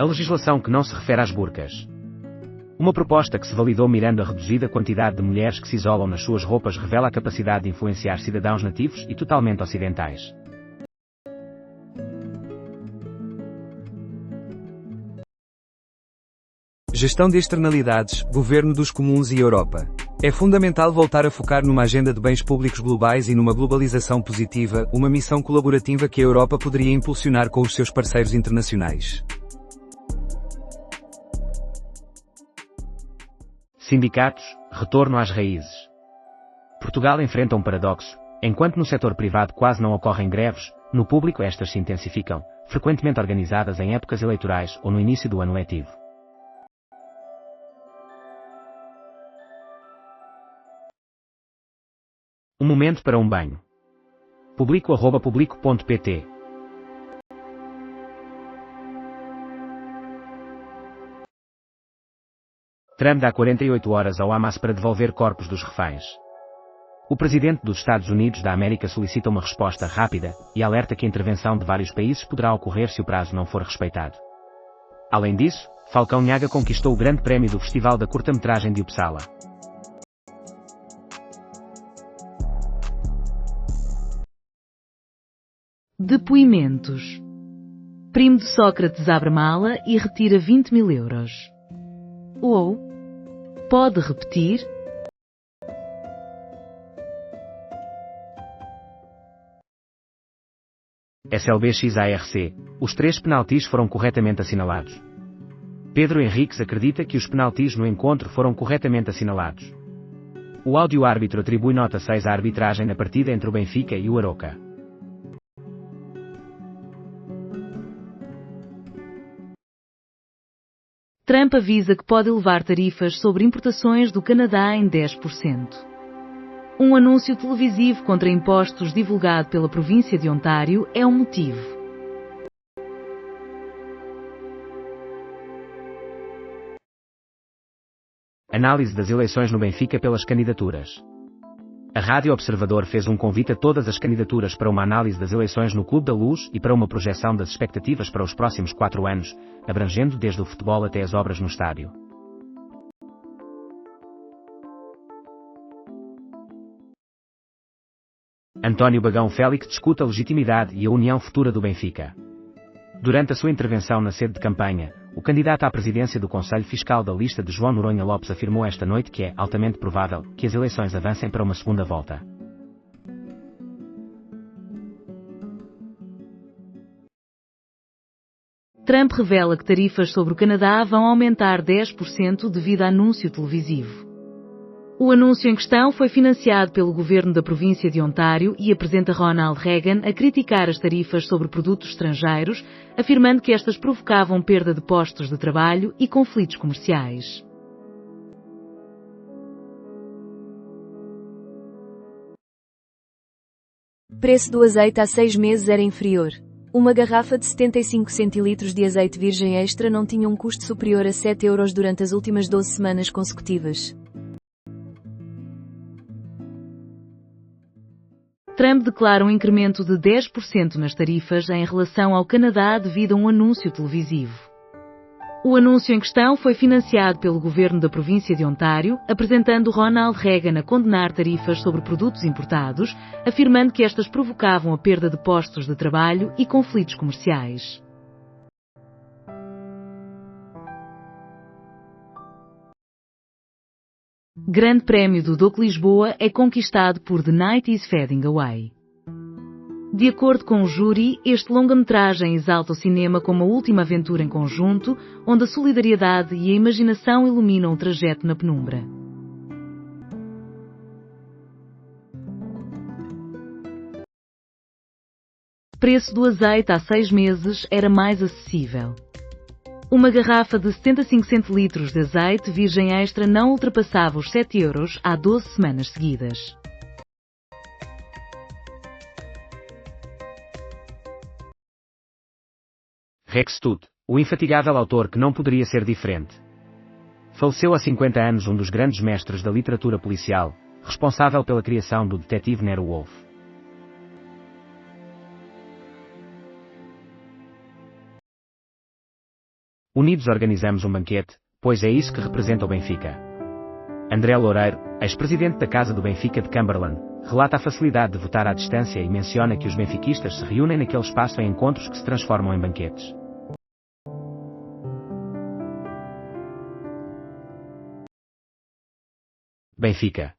A legislação que não se refere às burcas. Uma proposta que se validou mirando a reduzida quantidade de mulheres que se isolam nas suas roupas revela a capacidade de influenciar cidadãos nativos e totalmente ocidentais. Gestão de externalidades, governo dos comuns e Europa. É fundamental voltar a focar numa agenda de bens públicos globais e numa globalização positiva, uma missão colaborativa que a Europa poderia impulsionar com os seus parceiros internacionais. Sindicatos, retorno às raízes. Portugal enfrenta um paradoxo. Enquanto no setor privado quase não ocorrem greves, no público estas se intensificam, frequentemente organizadas em épocas eleitorais ou no início do ano letivo. Um momento para um banho. Publico@publico.pt. Trump dá 48 horas ao Hamas para devolver corpos dos reféns. O presidente dos Estados Unidos da América solicita uma resposta rápida e alerta que a intervenção de vários países poderá ocorrer se o prazo não for respeitado. Além disso, Falcão Nhaga conquistou o grande prémio do Festival da Curta-Metragem de Uppsala. Depoimentos. Primo de Sócrates abre mala e retira 20 mil euros. Ou, pode repetir? SLB-XARC. Os 3 penaltis foram corretamente assinalados. Pedro Henriques acredita que os penaltis no encontro foram corretamente assinalados. O áudio-árbitro atribui nota 6 à arbitragem na partida entre o Benfica e o Aroca. Trump avisa que pode elevar tarifas sobre importações do Canadá em 10%. Um anúncio televisivo contra impostos divulgado pela província de Ontário é um motivo. Análise das eleições no Benfica pelas candidaturas. A Rádio Observador fez um convite a todas as candidaturas para uma análise das eleições no Clube da Luz e para uma projeção das expectativas para os próximos 4 anos, abrangendo desde o futebol até as obras no estádio. António Bagão Félix discute a legitimidade e a união futura do Benfica. Durante a sua intervenção na sede de campanha, o candidato à presidência do Conselho Fiscal da lista de João Noronha Lopes afirmou esta noite que é altamente provável que as eleições avancem para uma segunda volta. Trump revela que tarifas sobre o Canadá vão aumentar 10% devido a anúncio televisivo. O anúncio em questão foi financiado pelo governo da província de Ontário e apresenta Ronald Reagan a criticar as tarifas sobre produtos estrangeiros, afirmando que estas provocavam perda de postos de trabalho e conflitos comerciais. Preço do azeite há 6 meses era inferior. Uma garrafa de 75 centilitros de azeite virgem extra não tinha um custo superior a 7 euros durante as últimas 12 semanas consecutivas. Trump declara um incremento de 10% nas tarifas em relação ao Canadá devido a um anúncio televisivo. O anúncio em questão foi financiado pelo governo da província de Ontário, apresentando Ronald Reagan a condenar tarifas sobre produtos importados, afirmando que estas provocavam a perda de postos de trabalho e conflitos comerciais. Grande Prémio do Doc Lisboa é conquistado por The Night is Fading Away. De acordo com o júri, este longa-metragem exalta o cinema como a última aventura em conjunto, onde a solidariedade e a imaginação iluminam o trajeto na penumbra. O preço do azeite há 6 meses era mais acessível. Uma garrafa de 75 centilitros de azeite virgem extra não ultrapassava os 7 euros há 12 semanas seguidas. Rex Tut, o infatigável autor que não poderia ser diferente. Faleceu há 50 anos um dos grandes mestres da literatura policial, responsável pela criação do detetive Nero Wolfe. Unidos organizamos um banquete, pois é isso que representa o Benfica. André Loureiro, ex-presidente da Casa do Benfica de Cumberland, relata a facilidade de votar à distância e menciona que os benfiquistas se reúnem naquele espaço em encontros que se transformam em banquetes. Benfica.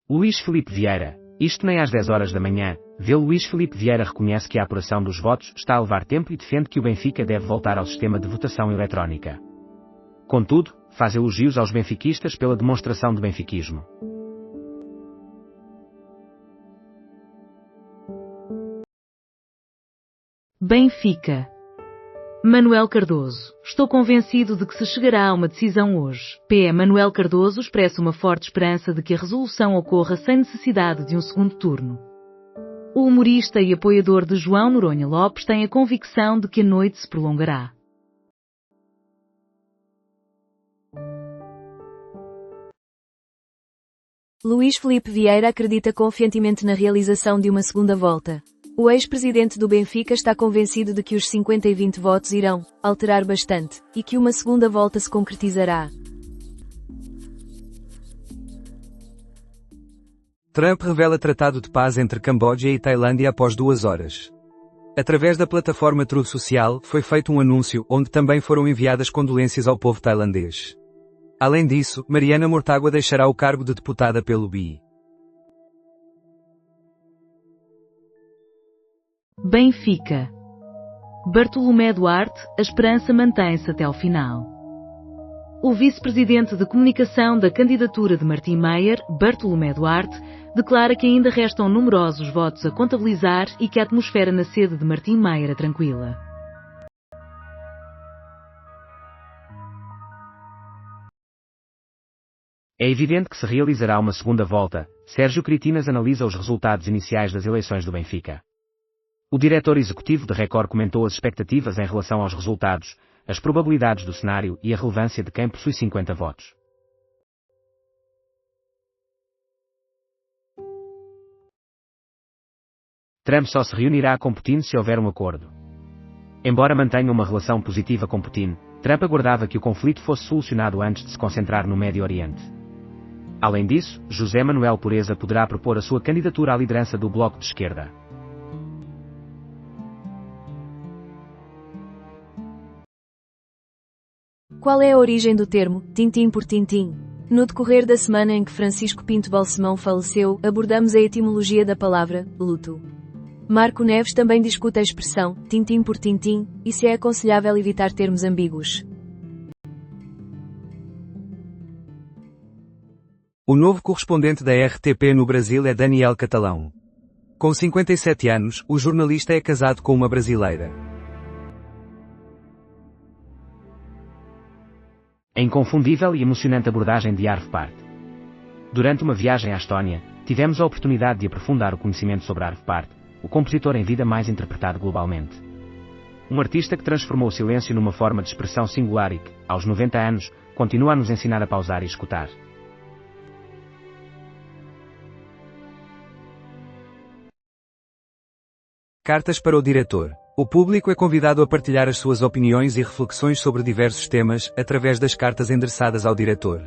Luís Filipe Vieira. Isto nem às 10 horas da manhã, vê Luís Filipe Vieira reconhece que a apuração dos votos está a levar tempo e defende que o Benfica deve voltar ao sistema de votação eletrónica. Contudo, faz elogios aos benfiquistas pela demonstração de benfiquismo. Benfica. Manuel Cardoso. Estou convencido de que se chegará a uma decisão hoje. P. Manuel Cardoso expressa uma forte esperança de que a resolução ocorra sem necessidade de um segundo turno. O humorista e apoiador de João Noronha Lopes tem a convicção de que a noite se prolongará. Luís Filipe Vieira acredita confiantemente na realização de uma segunda volta. O ex-presidente do Benfica está convencido de que os 50 e 20 votos irão alterar bastante, e que uma segunda volta se concretizará. Trump revela tratado de paz entre Camboja e Tailândia após 2 horas. Através da plataforma Truth Social, foi feito um anúncio, onde também foram enviadas condolências ao povo tailandês. Além disso, Mariana Mortágua deixará o cargo de deputada pelo BI. Benfica. Bartolomé Duarte, a esperança mantém-se até ao final. O vice-presidente de comunicação da candidatura de Martim Meier, Bartolomé Duarte, declara que ainda restam numerosos votos a contabilizar e que a atmosfera na sede de Martim Meier é tranquila. É evidente que se realizará uma segunda volta. Sérgio Critinas analisa os resultados iniciais das eleições do Benfica. O diretor executivo de Record comentou as expectativas em relação aos resultados, as probabilidades do cenário e a relevância de quem possui 50 votos. Trump só se reunirá com Putin se houver um acordo. Embora mantenha uma relação positiva com Putin, Trump aguardava que o conflito fosse solucionado antes de se concentrar no Médio Oriente. Além disso, José Manuel Pureza poderá propor a sua candidatura à liderança do Bloco de Esquerda. Qual é a origem do termo, tintim por tintim? No decorrer da semana em que Francisco Pinto Balsemão faleceu, abordamos a etimologia da palavra, luto. Marco Neves também discute a expressão, tintim por tintim, e se é aconselhável evitar termos ambíguos. O novo correspondente da RTP no Brasil é Daniel Catalão. Com 57 anos, o jornalista é casado com uma brasileira. A inconfundível e emocionante abordagem de Arvo Pärt. Durante uma viagem à Estónia, tivemos a oportunidade de aprofundar o conhecimento sobre Arvo Pärt, o compositor em vida mais interpretado globalmente. Um artista que transformou o silêncio numa forma de expressão singular e que, aos 90 anos, continua a nos ensinar a pausar e escutar. Cartas para o diretor. O público é convidado a partilhar as suas opiniões e reflexões sobre diversos temas, através das cartas endereçadas ao diretor.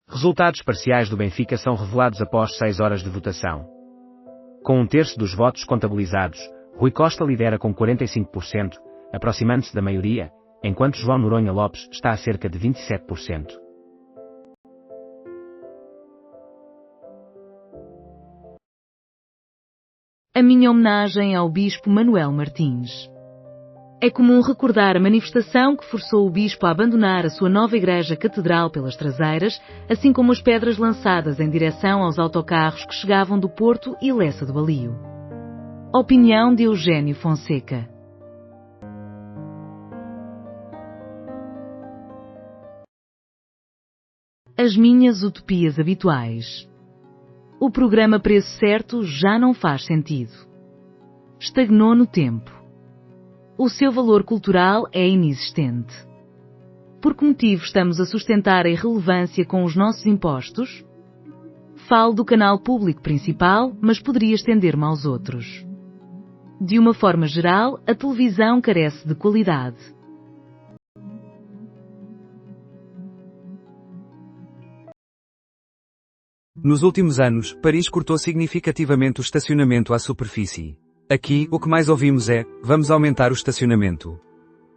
Resultados parciais do Benfica são revelados após 6 horas de votação. Com 1/3 dos votos contabilizados, Rui Costa lidera com 45%, aproximando-se da maioria, enquanto João Noronha Lopes está a cerca de 27%. A minha homenagem ao Bispo Manuel Martins. É comum recordar a manifestação que forçou o Bispo a abandonar a sua nova igreja catedral pelas traseiras, assim como as pedras lançadas em direção aos autocarros que chegavam do Porto e Lessa do Balio. Opinião de Eugênio Fonseca. As minhas utopias habituais. O programa Preço Certo já não faz sentido. Estagnou no tempo. O seu valor cultural é inexistente. Por que motivo estamos a sustentar a irrelevância com os nossos impostos? Falo do canal público principal, mas poderia estender-me aos outros. De uma forma geral, a televisão carece de qualidade. Nos últimos anos, Paris cortou significativamente o estacionamento à superfície. Aqui, o que mais ouvimos é: vamos aumentar o estacionamento.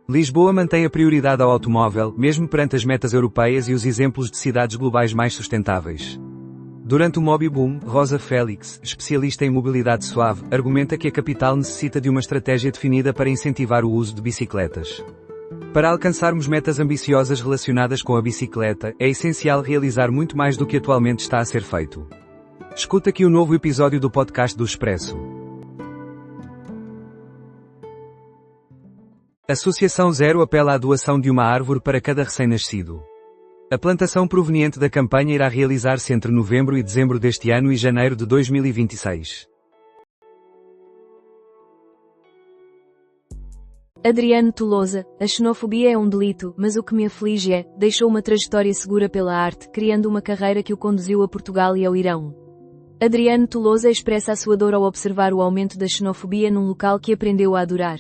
Lisboa mantém a prioridade ao automóvel, mesmo perante as metas europeias e os exemplos de cidades globais mais sustentáveis. Durante o Mobiboom, Rosa Félix, especialista em mobilidade suave, argumenta que a capital necessita de uma estratégia definida para incentivar o uso de bicicletas. Para alcançarmos metas ambiciosas relacionadas com a bicicleta, é essencial realizar muito mais do que atualmente está a ser feito. Escuta aqui o novo episódio do podcast do Expresso. Associação Zero apela à doação de uma árvore para cada recém-nascido. A plantação proveniente da campanha irá realizar-se entre novembro e dezembro deste ano e janeiro de 2026. Adriano Tolosa: a xenofobia é um delito, mas o que me aflige é, deixou uma trajetória segura pela arte, criando uma carreira que o conduziu a Portugal e ao Irão. Adriano Tolosa expressa a sua dor ao observar o aumento da xenofobia num local que aprendeu a adorar.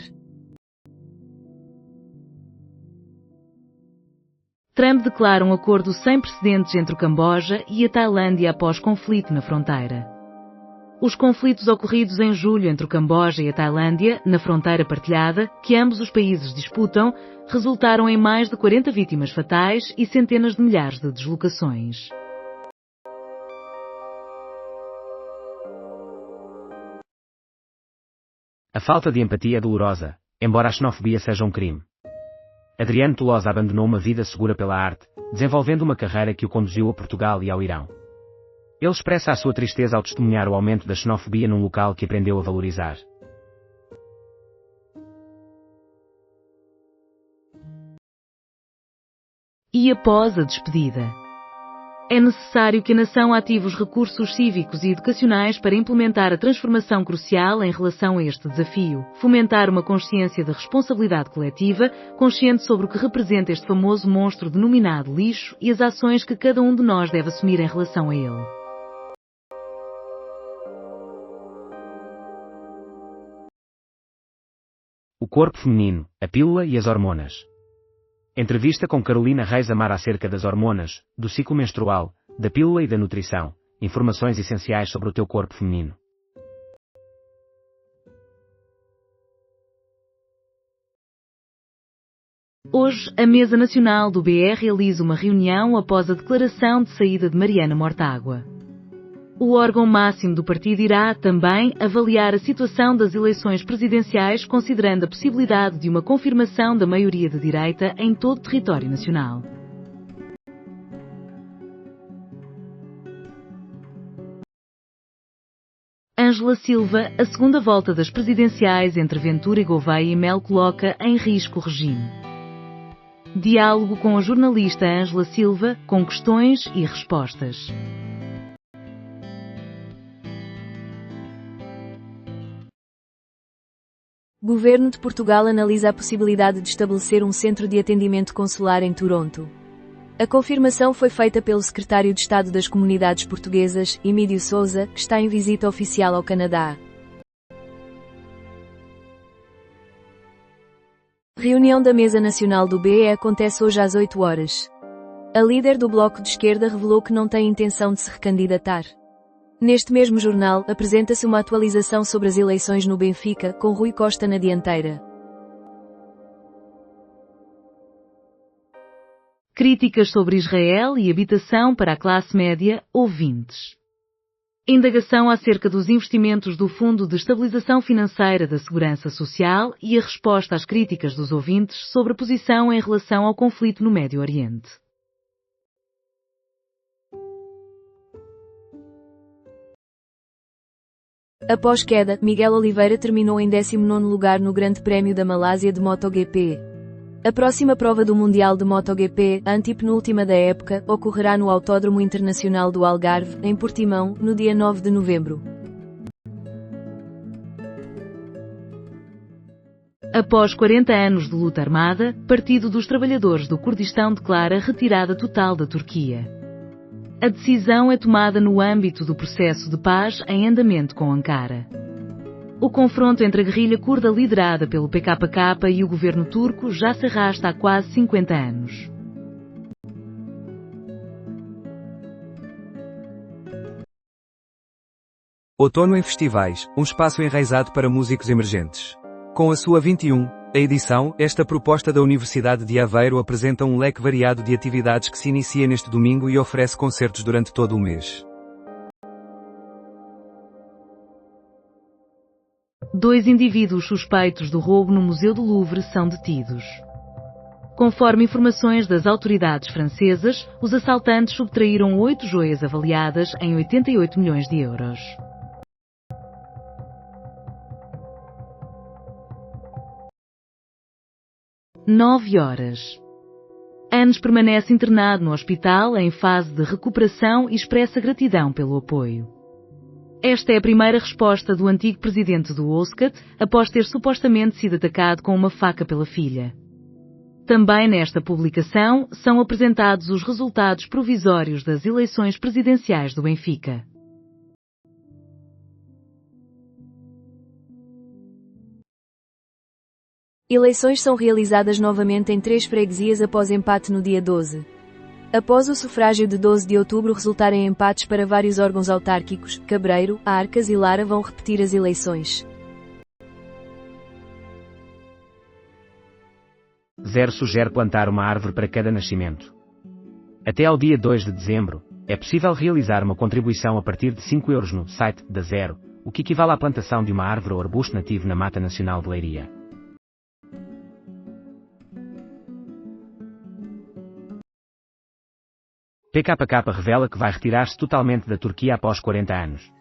Trump declara um acordo sem precedentes entre o Camboja e a Tailândia após conflito na fronteira. Os conflitos ocorridos em julho entre o Camboja e a Tailândia, na fronteira partilhada, que ambos os países disputam, resultaram em mais de 40 vítimas fatais e centenas de milhares de deslocações. A falta de empatia é dolorosa, embora a xenofobia seja um crime. Adriano Tolosa abandonou uma vida segura pela arte, desenvolvendo uma carreira que o conduziu a Portugal e ao Irão. Ele expressa a sua tristeza ao testemunhar o aumento da xenofobia num local que aprendeu a valorizar. E após a despedida? É necessário que a nação ative os recursos cívicos e educacionais para implementar a transformação crucial em relação a este desafio, fomentar uma consciência de responsabilidade coletiva, consciente sobre o que representa este famoso monstro denominado lixo e as ações que cada um de nós deve assumir em relação a ele. O corpo feminino, a pílula e as hormonas. Entrevista com Carolina Reis Amar acerca das hormonas, do ciclo menstrual, da pílula e da nutrição. Informações essenciais sobre o teu corpo feminino. Hoje, a Mesa Nacional do BE realiza uma reunião após a declaração de saída de Mariana Mortágua. O órgão máximo do partido irá, também, avaliar a situação das eleições presidenciais considerando a possibilidade de uma confirmação da maioria de direita em todo o território nacional. Ângela Silva, a segunda volta das presidenciais entre Ventura e Gouveia e Mel coloca em risco o regime. Diálogo com a jornalista Ângela Silva, com questões e respostas. Governo de Portugal analisa a possibilidade de estabelecer um centro de atendimento consular em Toronto. A confirmação foi feita pelo secretário de Estado das Comunidades Portuguesas, Emílio Sousa, que está em visita oficial ao Canadá. Reunião da Mesa Nacional do BE acontece hoje às 8 horas. A líder do Bloco de Esquerda revelou que não tem intenção de se recandidatar. Neste mesmo jornal, apresenta-se uma atualização sobre as eleições no Benfica, com Rui Costa na dianteira. Críticas sobre Israel e habitação para a classe média, ouvintes. Indagação acerca dos investimentos do Fundo de Estabilização Financeira da Segurança Social e a resposta às críticas dos ouvintes sobre a posição em relação ao conflito no Médio Oriente. Após queda, Miguel Oliveira terminou em 19º lugar no Grande Prémio da Malásia de MotoGP. A próxima prova do Mundial de MotoGP, a antepenúltima da época, ocorrerá no Autódromo Internacional do Algarve, em Portimão, no dia 9 de novembro. Após 40 anos de luta armada, Partido dos Trabalhadores do Kurdistão declara retirada total da Turquia. A decisão é tomada no âmbito do processo de paz em andamento com Ankara. O confronto entre a guerrilha curda liderada pelo PKK e o governo turco já se arrasta há quase 50 anos. Outono em Festivais, um espaço enraizado para músicos emergentes. Com a sua 21ª edição, esta proposta da Universidade de Aveiro apresenta um leque variado de atividades que se inicia neste domingo e oferece concertos durante todo o mês. 2 indivíduos suspeitos do roubo no Museu do Louvre são detidos. Conforme informações das autoridades francesas, os assaltantes subtraíram 8 joias avaliadas em 88 milhões de euros. Nove horas. Anes permanece internado no hospital em fase de recuperação e expressa gratidão pelo apoio. Esta é a primeira resposta do antigo presidente do OSCAT, após ter supostamente sido atacado com uma faca pela filha. Também nesta publicação são apresentados os resultados provisórios das eleições presidenciais do Benfica. Eleições são realizadas novamente em 3 freguesias após empate no dia 12. Após o sufrágio de 12 de outubro resultar em empates para vários órgãos autárquicos, Cabreiro, Arcas e Lara vão repetir as eleições. 0 sugere plantar uma árvore para cada nascimento. Até ao dia 2 de dezembro, é possível realizar uma contribuição a partir de 5 euros no site da Zero, o que equivale à plantação de uma árvore ou arbusto nativo na Mata Nacional de Leiria. PKK revela que vai retirar-se totalmente da Turquia após 40 anos.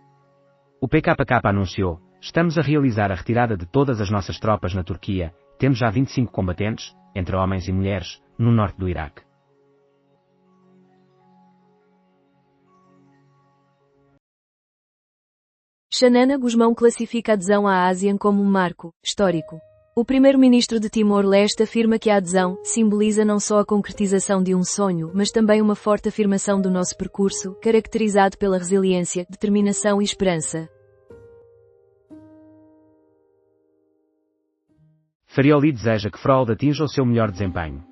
O PKK anunciou: "Estamos a realizar a retirada de todas as nossas tropas na Turquia, temos já 25 combatentes, entre homens e mulheres, no norte do Iraque." Xanana Gusmão classifica a adesão à ASEAN como um marco histórico. O primeiro-ministro de Timor-Leste afirma que a adesão simboliza não só a concretização de um sonho, mas também uma forte afirmação do nosso percurso, caracterizado pela resiliência, determinação e esperança. Farioli deseja que Frold atinja o seu melhor desempenho.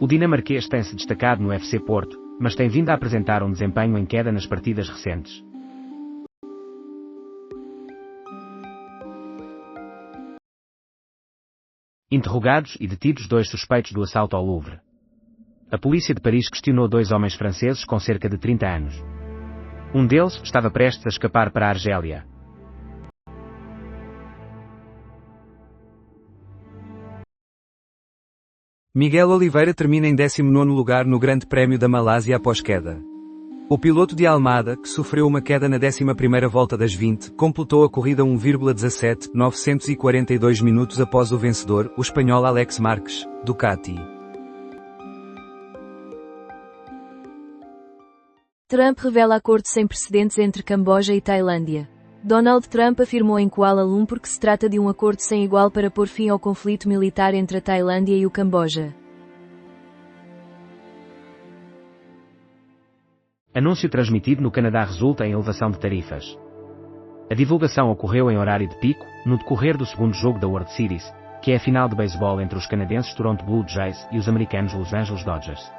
O dinamarquês tem-se destacado no FC Porto, mas tem vindo a apresentar um desempenho em queda nas partidas recentes. Interrogados e detidos 2 suspeitos do assalto ao Louvre. A polícia de Paris questionou 2 homens franceses com cerca de 30 anos. Um deles estava prestes a escapar para a Argélia. Miguel Oliveira termina em 19º lugar no Grande Prémio da Malásia após queda. O piloto de Almada, que sofreu uma queda na 11ª volta das 20, completou a corrida 1,17,942 minutos após o vencedor, o espanhol Alex Marques, Ducati. Trump revela acordo sem precedentes entre Camboja e Tailândia. Donald Trump afirmou em Kuala Lumpur que se trata de um acordo sem igual para pôr fim ao conflito militar entre a Tailândia e o Camboja. Anúncio transmitido no Canadá resulta em elevação de tarifas. A divulgação ocorreu em horário de pico, no decorrer do segundo jogo da World Series, que é a final de beisebol entre os canadenses Toronto Blue Jays e os americanos Los Angeles Dodgers.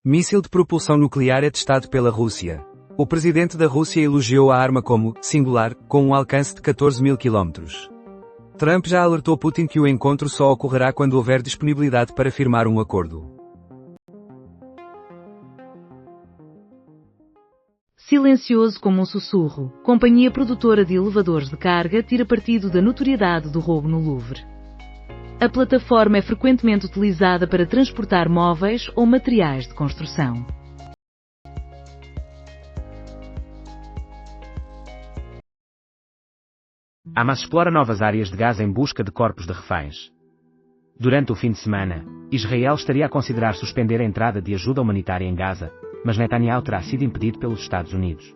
Míssil de propulsão nuclear é testado pela Rússia. O presidente da Rússia elogiou a arma como singular, com um alcance de 14.000 km. Trump já alertou Putin que o encontro só ocorrerá quando houver disponibilidade para firmar um acordo. Silencioso como um sussurro, companhia produtora de elevadores de carga tira partido da notoriedade do roubo no Louvre. A plataforma é frequentemente utilizada para transportar móveis ou materiais de construção. Hamas explora novas áreas de Gaza em busca de corpos de reféns. Durante o fim de semana, Israel estaria a considerar suspender a entrada de ajuda humanitária em Gaza, mas Netanyahu terá sido impedido pelos Estados Unidos.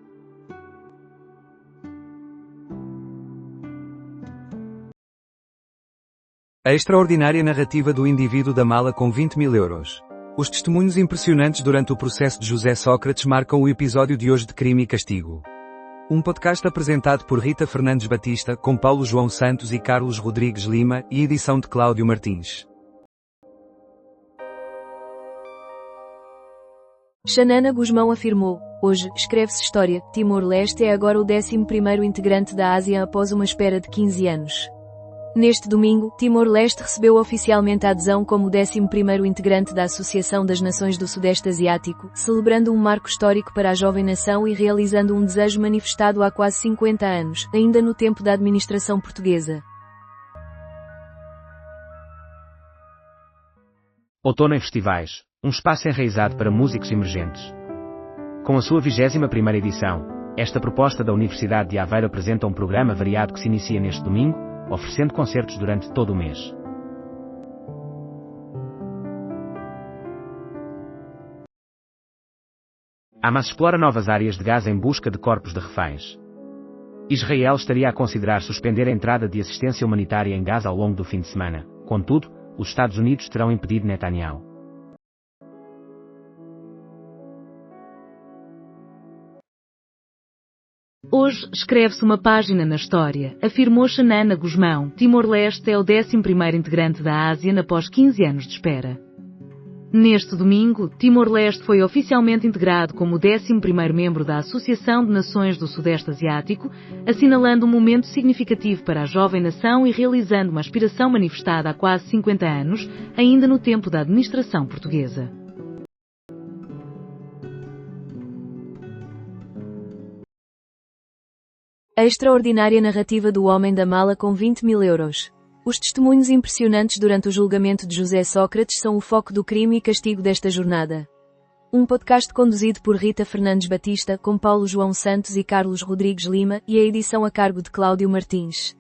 A extraordinária narrativa do indivíduo da mala com 20.000 euros. Os testemunhos impressionantes durante o processo de José Sócrates marcam o episódio de hoje de Crime e Castigo. Um podcast apresentado por Rita Fernandes Batista, com Paulo João Santos e Carlos Rodrigues Lima, e edição de Cláudio Martins. Xanana Gusmão afirmou: hoje, escreve-se história, Timor-Leste é agora o 11º integrante da Ásia após uma espera de 15 anos. Neste domingo, Timor-Leste recebeu oficialmente a adesão como o 11º integrante da Associação das Nações do Sudeste Asiático, celebrando um marco histórico para a jovem nação e realizando um desejo manifestado há quase 50 anos, ainda no tempo da administração portuguesa. Outono em Festivais, um espaço enraizado para músicos emergentes. Com a sua 21ª edição, esta proposta da Universidade de Aveiro apresenta um programa variado que se inicia neste domingo, oferecendo concertos durante todo o mês. Hamas explora novas áreas de Gaza em busca de corpos de reféns. Israel estaria a considerar suspender a entrada de assistência humanitária em Gaza ao longo do fim de semana. Contudo, os Estados Unidos terão impedido Netanyahu. Hoje, escreve-se uma página na história, afirmou Xanana Gusmão. Timor-Leste é o 11º integrante da ASEAN após 15 anos de espera. Neste domingo, Timor-Leste foi oficialmente integrado como o 11º membro da Associação de Nações do Sudeste Asiático, assinalando um momento significativo para a jovem nação e realizando uma aspiração manifestada há quase 50 anos, ainda no tempo da administração portuguesa. A extraordinária narrativa do homem da mala com 20 mil euros. Os testemunhos impressionantes durante o julgamento de José Sócrates são o foco do Crime e Castigo desta jornada. Um podcast conduzido por Rita Fernandes Batista, com Paulo João Santos e Carlos Rodrigues Lima, e a edição a cargo de Cláudio Martins.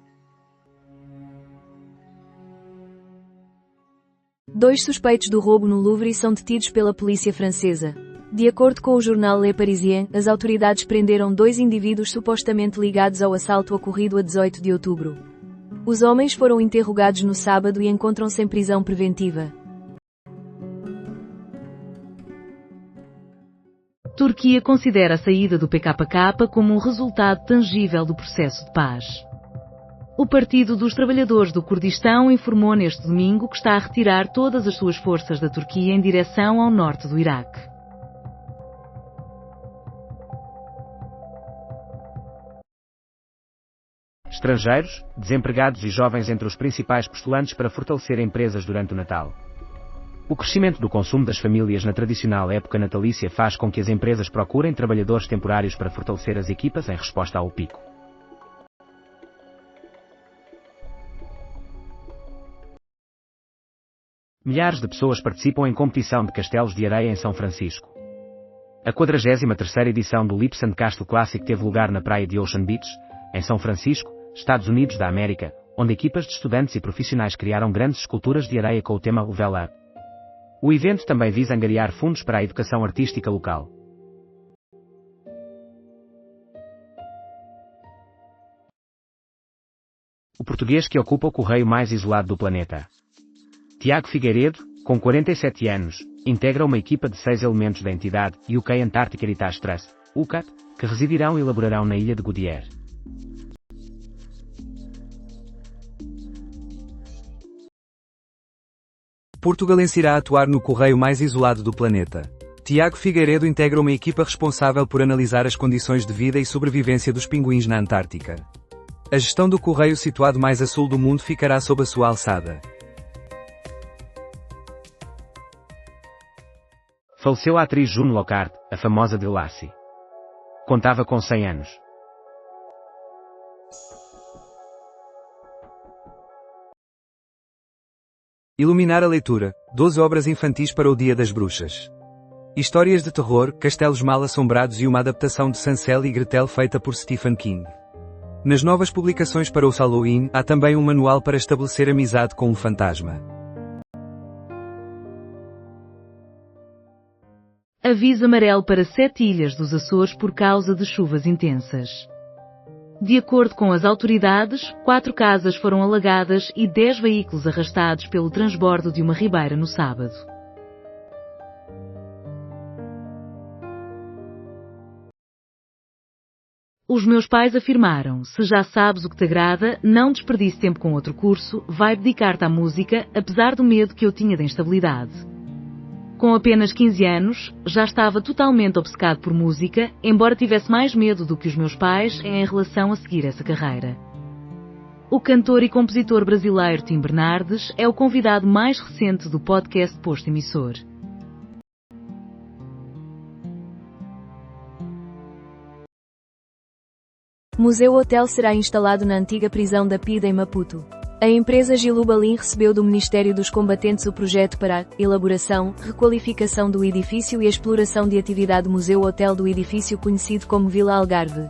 2 suspeitos do roubo no Louvre são detidos pela polícia francesa. De acordo com o jornal Le Parisien, as autoridades prenderam 2 indivíduos supostamente ligados ao assalto ocorrido a 18 de outubro. Os homens foram interrogados no sábado e encontram-se em prisão preventiva. Turquia considera a saída do PKK como um resultado tangível do processo de paz. O Partido dos Trabalhadores do Kurdistão informou neste domingo que está a retirar todas as suas forças da Turquia em direção ao norte do Iraque. Estrangeiros, desempregados e jovens entre os principais postulantes para fortalecer empresas durante o Natal. O crescimento do consumo das famílias na tradicional época natalícia faz com que as empresas procurem trabalhadores temporários para fortalecer as equipas em resposta ao pico. Milhares de pessoas participam em competição de castelos de areia em São Francisco. A 43ª edição do Lipsand Castle Classic teve lugar na praia de Ocean Beach, em São Francisco, Estados Unidos da América, onde equipas de estudantes e profissionais criaram grandes esculturas de areia com o tema Level Up. O evento também visa angariar fundos para a educação artística local. O português que ocupa o correio mais isolado do planeta. Tiago Figueiredo, com 47 anos, integra uma equipa de 6 elementos da entidade UK Antarctic Heritage Trust, UCAT, que residirão e elaborarão na ilha de Goodyear. Portugalense irá atuar no correio mais isolado do planeta. Tiago Figueiredo integra uma equipa responsável por analisar as condições de vida e sobrevivência dos pinguins na Antártica. A gestão do correio situado mais a sul do mundo ficará sob a sua alçada. Faleceu a atriz June Lockhart, a famosa de Lassie. Contava com 100 anos. Iluminar a leitura, 12 obras infantis para o Dia das Bruxas. Histórias de terror, castelos mal assombrados e uma adaptação de Hansel e Gretel feita por Stephen King. Nas novas publicações para o Halloween, há também um manual para estabelecer amizade com um fantasma. Aviso amarelo para 7 ilhas dos Açores por causa de chuvas intensas. De acordo com as autoridades, 4 casas foram alagadas e 10 veículos arrastados pelo transbordo de uma ribeira no sábado. Os meus pais afirmaram: se já sabes o que te agrada, não desperdice tempo com outro curso, vai dedicar-te à música, apesar do medo que eu tinha da instabilidade. Com apenas 15 anos, já estava totalmente obcecado por música, embora tivesse mais medo do que os meus pais em relação a seguir essa carreira. O cantor e compositor brasileiro Tim Bernardes é o convidado mais recente do podcast Posto Emissor. Museu Hotel será instalado na antiga prisão da PIDE em Maputo. A empresa Gilubalin recebeu do Ministério dos Combatentes o projeto para a elaboração, requalificação do edifício e exploração de atividade Museu Hotel do edifício conhecido como Vila Algarve.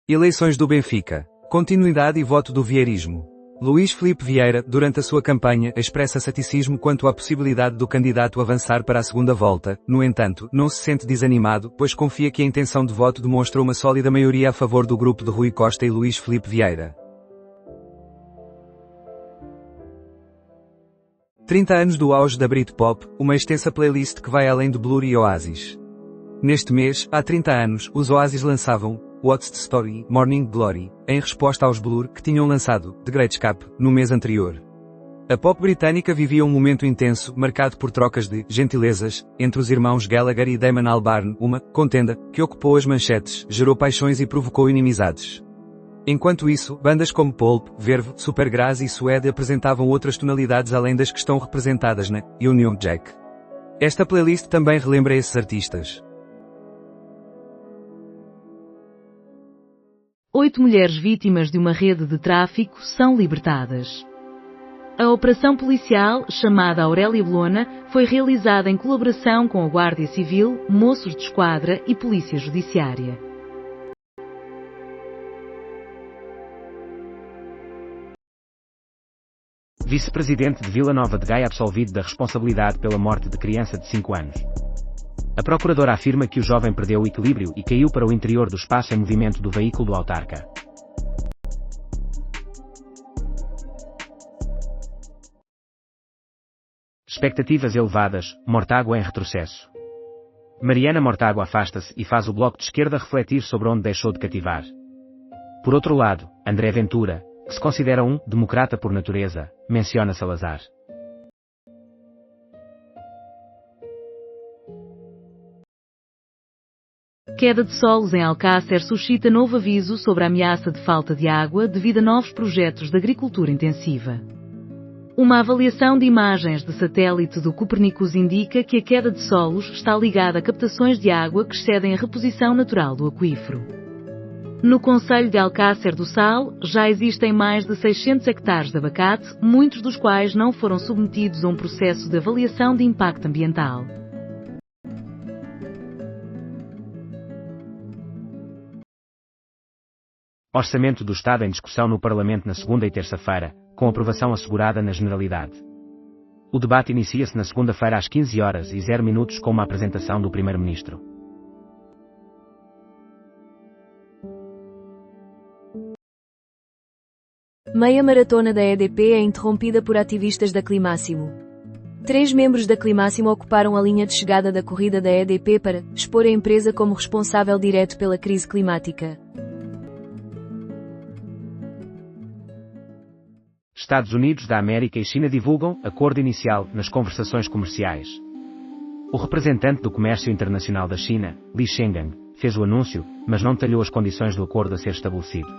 Eleições do Benfica. Continuidade e voto do vieirismo. Luís Filipe Vieira, durante a sua campanha, expressa ceticismo quanto à possibilidade do candidato avançar para a segunda volta. No entanto, não se sente desanimado, pois confia que a intenção de voto demonstra uma sólida maioria a favor do grupo de Rui Costa e Luís Filipe Vieira. 30 anos do auge da Britpop, uma extensa playlist que vai além de Blur e Oasis. Neste mês, há 30 anos, os Oasis lançavam What's the Story, Morning Glory, em resposta aos Blur, que tinham lançado The Great Escape no mês anterior. A pop britânica vivia um momento intenso, marcado por trocas de gentilezas entre os irmãos Gallagher e Damon Albarn, uma contenda que ocupou as manchetes, gerou paixões e provocou inimizades. Enquanto isso, bandas como Pulp, Verve, Supergrass e Suede apresentavam outras tonalidades além das que estão representadas na Union Jack. Esta playlist também relembra esses artistas. 8 mulheres vítimas de uma rede de tráfico são libertadas. A operação policial, chamada Aurélia Bolona, foi realizada em colaboração com a Guarda Civil, Moços de Esquadra e Polícia Judiciária. Vice-presidente de Vila Nova de Gaia absolvido da responsabilidade pela morte de criança de 5 anos. A procuradora afirma que o jovem perdeu o equilíbrio e caiu para o interior do espaço em movimento do veículo do autarca. Expectativas elevadas, Mortágua em retrocesso. Mariana Mortágua afasta-se e faz o Bloco de Esquerda refletir sobre onde deixou de cativar. Por outro lado, André Ventura, que se considera um democrata por natureza, menciona Salazar. Queda de solos em Alcácer suscita novo aviso sobre a ameaça de falta de água devido a novos projetos de agricultura intensiva. Uma avaliação de imagens de satélite do Copernicus indica que a queda de solos está ligada a captações de água que excedem a reposição natural do aquífero. No concelho de Alcácer do Sal, já existem mais de 600 hectares de abacate, muitos dos quais não foram submetidos a um processo de avaliação de impacto ambiental. Orçamento do Estado em discussão no Parlamento na segunda e terça-feira, com aprovação assegurada na Generalidade. O debate inicia-se na segunda-feira às 15h00 com uma apresentação do Primeiro-Ministro. Meia maratona da EDP é interrompida por ativistas da Climáximo. 3 membros da Climáximo ocuparam a linha de chegada da corrida da EDP para expor a empresa como responsável direto pela crise climática. Estados Unidos da América e China divulgam acordo inicial nas conversações comerciais. O representante do Comércio Internacional da China, Li Shengang, fez o anúncio, mas não detalhou as condições do acordo a ser estabelecido.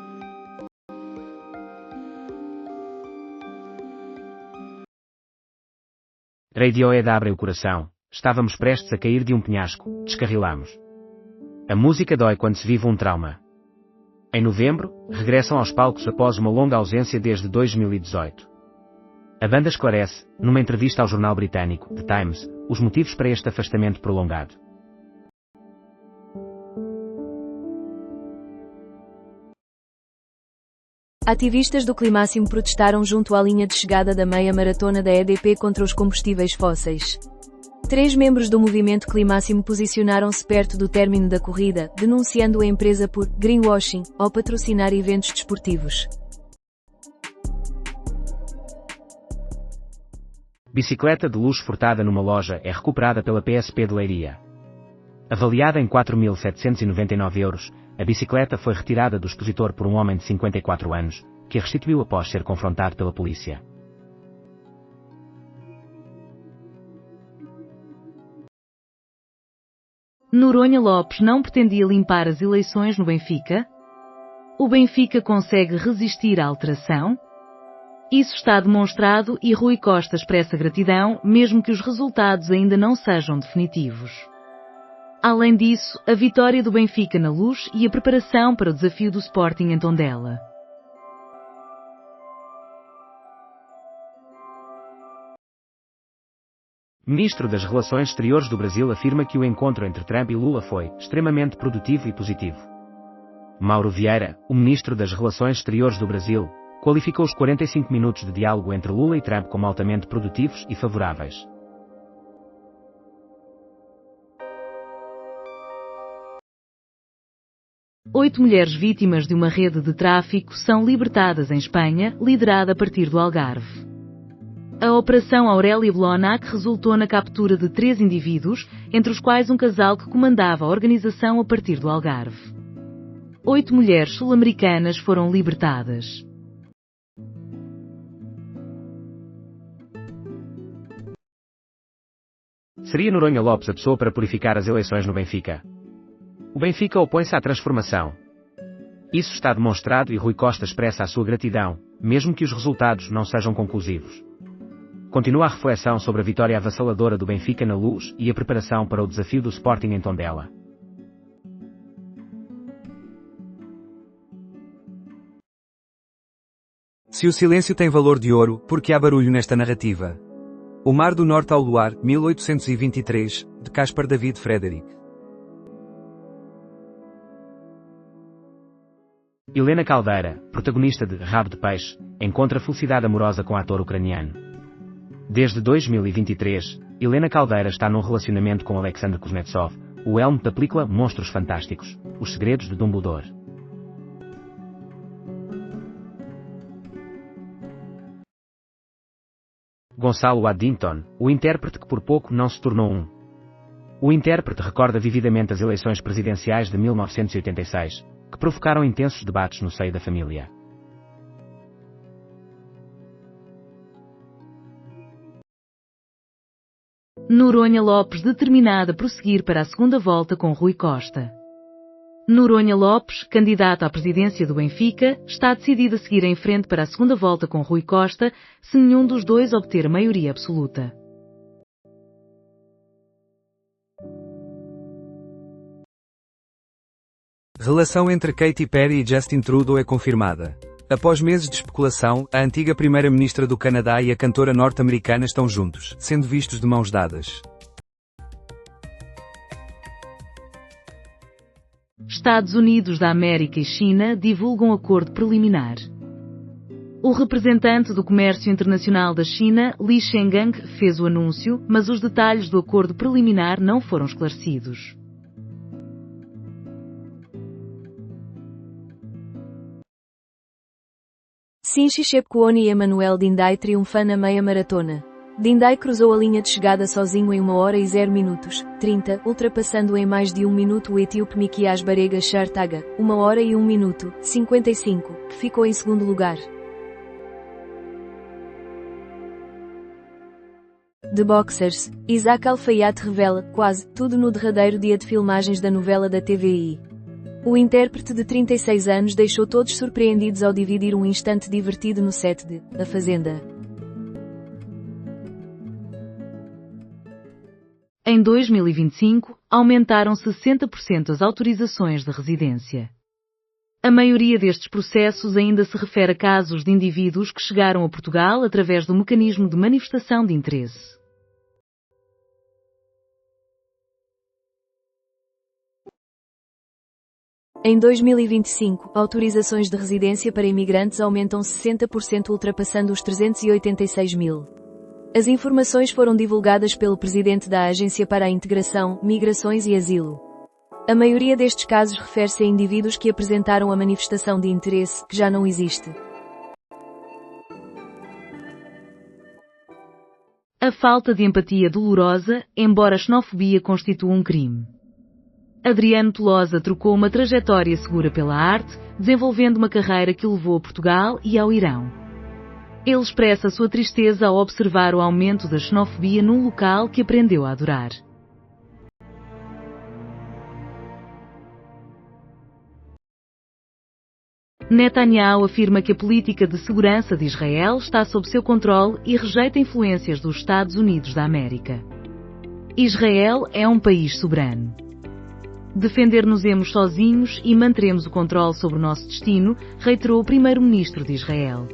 Radiohead abre o coração. Estávamos prestes a cair de um penhasco, descarrilamos. A música dói quando se vive um trauma. Em novembro, regressam aos palcos após uma longa ausência desde 2018. A banda esclarece, numa entrevista ao jornal britânico, The Times, os motivos para este afastamento prolongado. Ativistas do Climáximo protestaram junto à linha de chegada da meia maratona da EDP contra os combustíveis fósseis. 3 membros do movimento Climáximo posicionaram-se perto do término da corrida, denunciando a empresa por greenwashing ao patrocinar eventos desportivos. Bicicleta de luxo furtada numa loja é recuperada pela PSP de Leiria. Avaliada em 4.799 euros, a bicicleta foi retirada do expositor por um homem de 54 anos, que a restituiu após ser confrontado pela polícia. Noronha Lopes não pretendia limpar as eleições no Benfica? O Benfica consegue resistir à alteração? Isso está demonstrado e Rui Costa expressa gratidão, mesmo que os resultados ainda não sejam definitivos. Além disso, a vitória do Benfica na Luz e a preparação para o desafio do Sporting em Tondela. Ministro das Relações Exteriores do Brasil afirma que o encontro entre Trump e Lula foi extremamente produtivo e positivo. Mauro Vieira, o ministro das Relações Exteriores do Brasil, qualificou os 45 minutos de diálogo entre Lula e Trump como altamente produtivos e favoráveis. Oito mulheres vítimas de uma rede de tráfico são libertadas em Espanha, liderada a partir do Algarve. A Operação Aurélia Blonac resultou na captura de 3 indivíduos, entre os quais um casal que comandava a organização a partir do Algarve. 8 mulheres sul-americanas foram libertadas. Seria Noronha Lopes a pessoa para purificar as eleições no Benfica? O Benfica opõe-se à transformação. Isso está demonstrado e Rui Costa expressa a sua gratidão, mesmo que os resultados não sejam conclusivos. Continua a reflexão sobre a vitória avassaladora do Benfica na Luz e a preparação para o desafio do Sporting em Tondela. Se o silêncio tem valor de ouro, por que há barulho nesta narrativa? O Mar do Norte ao Luar, 1823, de Caspar David Frederick. Helena Caldeira, protagonista de Rabo de Peixe, encontra felicidade amorosa com o ator ucraniano. Desde 2023, Helena Caldeira está num relacionamento com Alexander Kuznetsov, o elmo da película Monstros Fantásticos, Os Segredos de Dumbledore. Gonçalo Addington, o intérprete que por pouco não se tornou um. O intérprete recorda vividamente as eleições presidenciais de 1986, que provocaram intensos debates no seio da família. Noronha Lopes determinada a prosseguir para a segunda volta com Rui Costa. Noronha Lopes, candidato à presidência do Benfica, está decidido a seguir em frente para a segunda volta com Rui Costa, se nenhum dos dois obter maioria absoluta. Relação entre Katy Perry e Justin Trudeau é confirmada. Após meses de especulação, a antiga primeira-ministra do Canadá e a cantora norte-americana estão juntos, sendo vistos de mãos dadas. Estados Unidos da América e China divulgam acordo preliminar. O representante do Comércio Internacional da China, Li Shengang, fez o anúncio, mas os detalhes do acordo preliminar não foram esclarecidos. Sinchi Chepkwony e Emmanuel Dindai triunfam na meia maratona. Dindai cruzou a linha de chegada sozinho em 1 hora e 0 minutos, 30, ultrapassando em mais de 1 minuto o etíope Mikias Barega Chartaga, 1 hora e 1 minuto, 55, que ficou em segundo lugar. The Boxers, Isaac Al-Fayad revela, quase, tudo no derradeiro dia de filmagens da novela da TVI. O intérprete de 36 anos deixou todos surpreendidos ao dividir um instante divertido no set de A Fazenda. Em 2025, aumentaram 60% as autorizações de residência. A maioria destes processos ainda se refere a casos de indivíduos que chegaram a Portugal através do mecanismo de manifestação de interesse. Em 2025, autorizações de residência para imigrantes aumentam 60%, ultrapassando os 386 mil. As informações foram divulgadas pelo presidente da Agência para a Integração, Migrações e Asilo. A maioria destes casos refere-se a indivíduos que apresentaram a manifestação de interesse, que já não existe. A falta de empatia dolorosa, embora a xenofobia constitua um crime. Adriano Tolosa trocou uma trajetória segura pela arte, desenvolvendo uma carreira que o levou a Portugal e ao Irão. Ele expressa sua tristeza ao observar o aumento da xenofobia num local que aprendeu a adorar. Netanyahu afirma que a política de segurança de Israel está sob seu controle e rejeita influências dos Estados Unidos da América. Israel é um país soberano. Defender-nos-emos sozinhos e manteremos o controle sobre o nosso destino, reiterou o primeiro-ministro de Israel.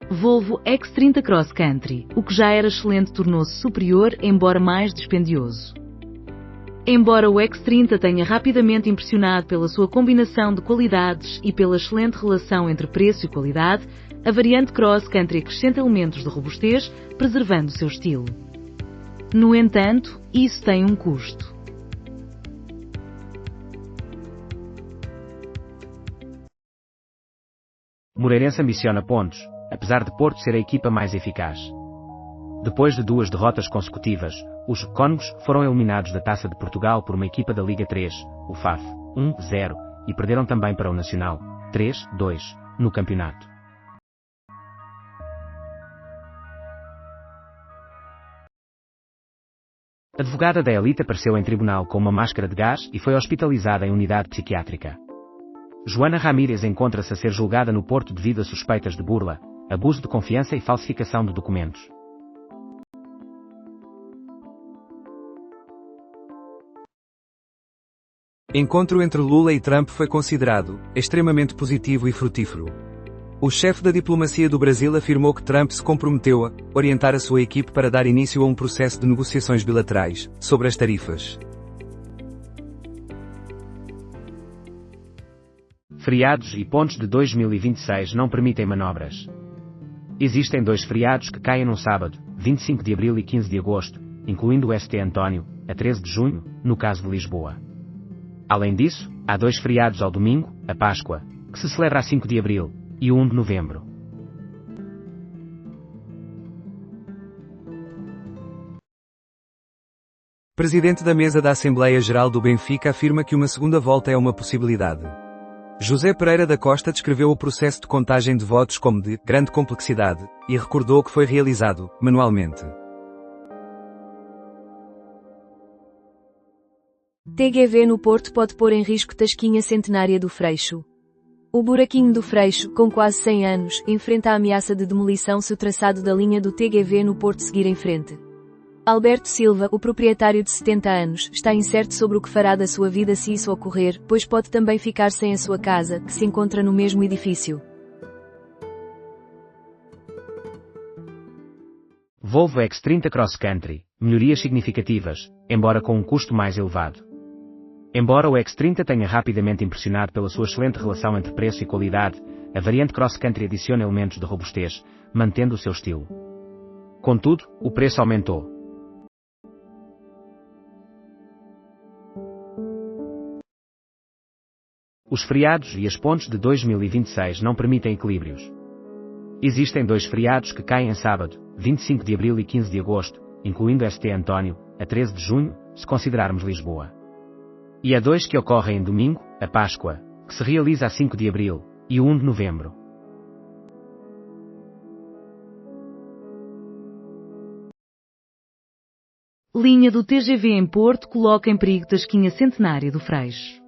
Volvo X30 Cross Country, o que já era excelente tornou-se superior, embora mais dispendioso. Embora o X30 tenha rapidamente impressionado pela sua combinação de qualidades e pela excelente relação entre preço e qualidade, a variante Cross Country acrescenta elementos de robustez, preservando seu estilo. No entanto, isso tem um custo. Moreirense ambiciona pontos, apesar de Porto ser a equipa mais eficaz. Depois de 2 derrotas consecutivas, os Cónegos foram eliminados da Taça de Portugal por uma equipa da Liga 3, o FAF, 1-0, e perderam também para o Nacional, 3-2, no campeonato. A advogada da elite apareceu em tribunal com uma máscara de gás e foi hospitalizada em unidade psiquiátrica. Joana Ramírez encontra-se a ser julgada no Porto devido a suspeitas de burla, abuso de confiança e falsificação de documentos. Encontro entre Lula e Trump foi considerado extremamente positivo e frutífero. O chefe da diplomacia do Brasil afirmou que Trump se comprometeu a orientar a sua equipe para dar início a um processo de negociações bilaterais sobre as tarifas. Feriados e pontos de 2026 não permitem manobras. Existem 2 feriados que caem num sábado, 25 de abril e 15 de agosto, incluindo o St. António, a 13 de junho, no caso de Lisboa. Além disso, há 2 feriados ao domingo, a Páscoa, que se celebra a 5 de abril, e o 1 de novembro. Presidente da mesa da Assembleia Geral do Benfica afirma que uma segunda volta é uma possibilidade. José Pereira da Costa descreveu o processo de contagem de votos como de grande complexidade e recordou que foi realizado manualmente. TGV no Porto pode pôr em risco Tasquinha Centenária do Freixo. O buraquinho do Freixo, com quase 100 anos, enfrenta a ameaça de demolição se o traçado da linha do TGV no Porto seguir em frente. Alberto Silva, o proprietário de 70 anos, está incerto sobre o que fará da sua vida se isso ocorrer, pois pode também ficar sem a sua casa, que se encontra no mesmo edifício. Volvo X30 Cross Country, melhorias significativas, embora com um custo mais elevado. Embora o X30 tenha rapidamente impressionado pela sua excelente relação entre preço e qualidade, a variante Cross Country adiciona elementos de robustez, mantendo o seu estilo. Contudo, o preço aumentou. Os feriados e as pontes de 2026 não permitem equilíbrios. Existem 2 feriados que caem em sábado, 25 de abril e 15 de agosto, incluindo St. António, a 13 de junho, se considerarmos Lisboa. E há 2 que ocorrem em domingo, a Páscoa, que se realiza a 5 de abril, e o 1 de novembro. Linha do TGV em Porto coloca em perigo Tasquinha Centenária do Freixo.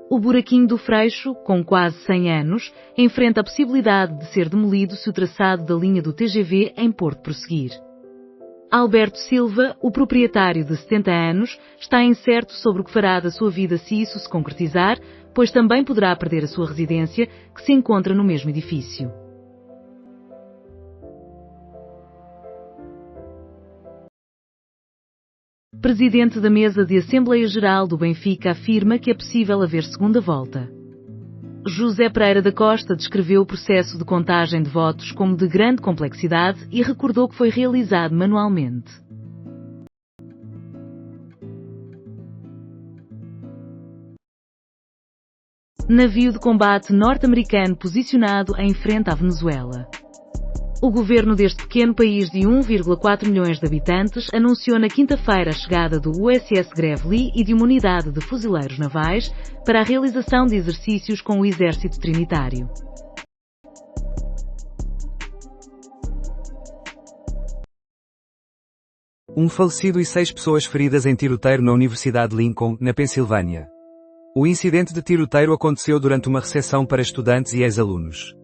O buraquinho do Freixo, com quase 100 anos, enfrenta a possibilidade de ser demolido se o traçado da linha do TGV em Porto prosseguir. Alberto Silva, o proprietário de 70 anos, está incerto sobre o que fará da sua vida se isso se concretizar, pois também poderá perder a sua residência, que se encontra no mesmo edifício. Presidente da mesa de Assembleia Geral do Benfica afirma que é possível haver segunda volta. José Pereira da Costa descreveu o processo de contagem de votos como de grande complexidade e recordou que foi realizado manualmente. Navio de combate norte-americano posicionado em frente à Venezuela. O governo deste pequeno país de 1,4 milhões de habitantes anunciou na quinta-feira a chegada do USS Gravely e de uma unidade de fuzileiros navais para a realização de exercícios com o exército trinitário. Um falecido e 6 pessoas feridas em tiroteio na Universidade Lincoln, na Pensilvânia. O incidente de tiroteio aconteceu durante uma recepção para estudantes e ex-alunos.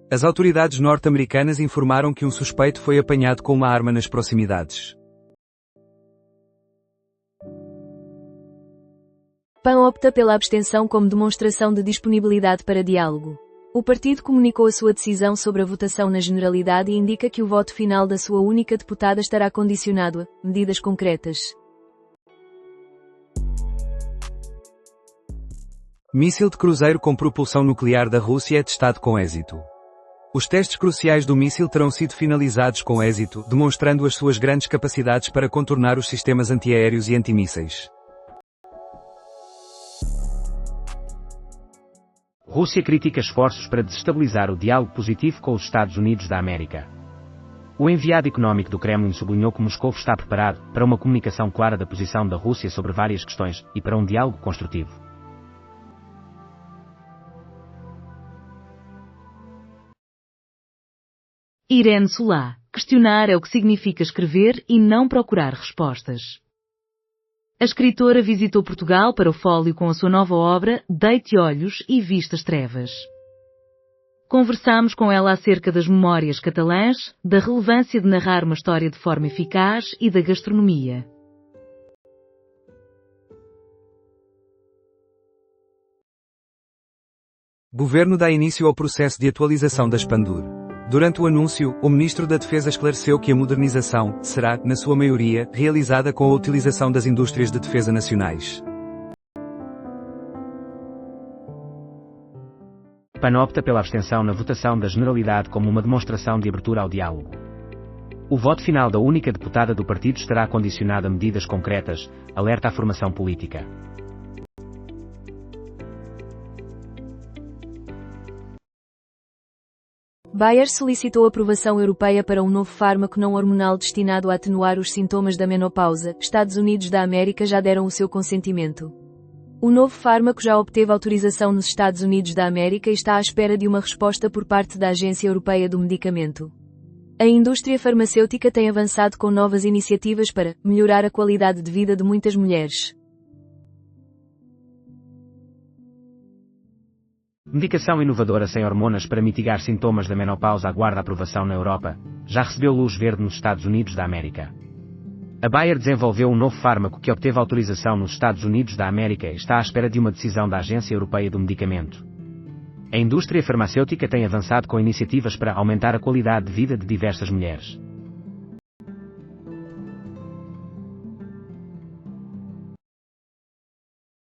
As autoridades norte-americanas informaram que um suspeito foi apanhado com uma arma nas proximidades. PAN opta pela abstenção como demonstração de disponibilidade para diálogo. O partido comunicou a sua decisão sobre a votação na Generalidade e indica que o voto final da sua única deputada estará condicionado a medidas concretas. Míssil de cruzeiro com propulsão nuclear da Rússia é testado com êxito. Os testes cruciais do míssil terão sido finalizados com êxito, demonstrando as suas grandes capacidades para contornar os sistemas antiaéreos e antimísseis. Rússia critica esforços para desestabilizar o diálogo positivo com os Estados Unidos da América. O enviado económico do Kremlin sublinhou que Moscou está preparado para uma comunicação clara da posição da Rússia sobre várias questões e para um diálogo construtivo. Irene Solá. Questionar é o que significa escrever e não procurar respostas. A escritora visitou Portugal para o Fólio com a sua nova obra Deite Olhos e Vistas Trevas. Conversámos com ela acerca das memórias catalãs, da relevância de narrar uma história de forma eficaz e da gastronomia. Governo dá início ao processo de atualização da Expandur. Durante o anúncio, o Ministro da Defesa esclareceu que a modernização será, na sua maioria, realizada com a utilização das indústrias de defesa nacionais. PAN opta pela abstenção na votação da Generalidade como uma demonstração de abertura ao diálogo. O voto final da única deputada do partido estará condicionado a medidas concretas, alerta a formação política. Bayer solicitou aprovação europeia para um novo fármaco não hormonal destinado a atenuar os sintomas da menopausa. Estados Unidos da América já deram o seu consentimento. O novo fármaco já obteve autorização nos Estados Unidos da América e está à espera de uma resposta por parte da Agência Europeia do Medicamento. A indústria farmacêutica tem avançado com novas iniciativas para melhorar a qualidade de vida de muitas mulheres. Medicação inovadora sem hormonas para mitigar sintomas da menopausa aguarda aprovação na Europa, já recebeu luz verde nos Estados Unidos da América. A Bayer desenvolveu um novo fármaco que obteve autorização nos Estados Unidos da América e está à espera de uma decisão da Agência Europeia do Medicamento. A indústria farmacêutica tem avançado com iniciativas para aumentar a qualidade de vida de diversas mulheres.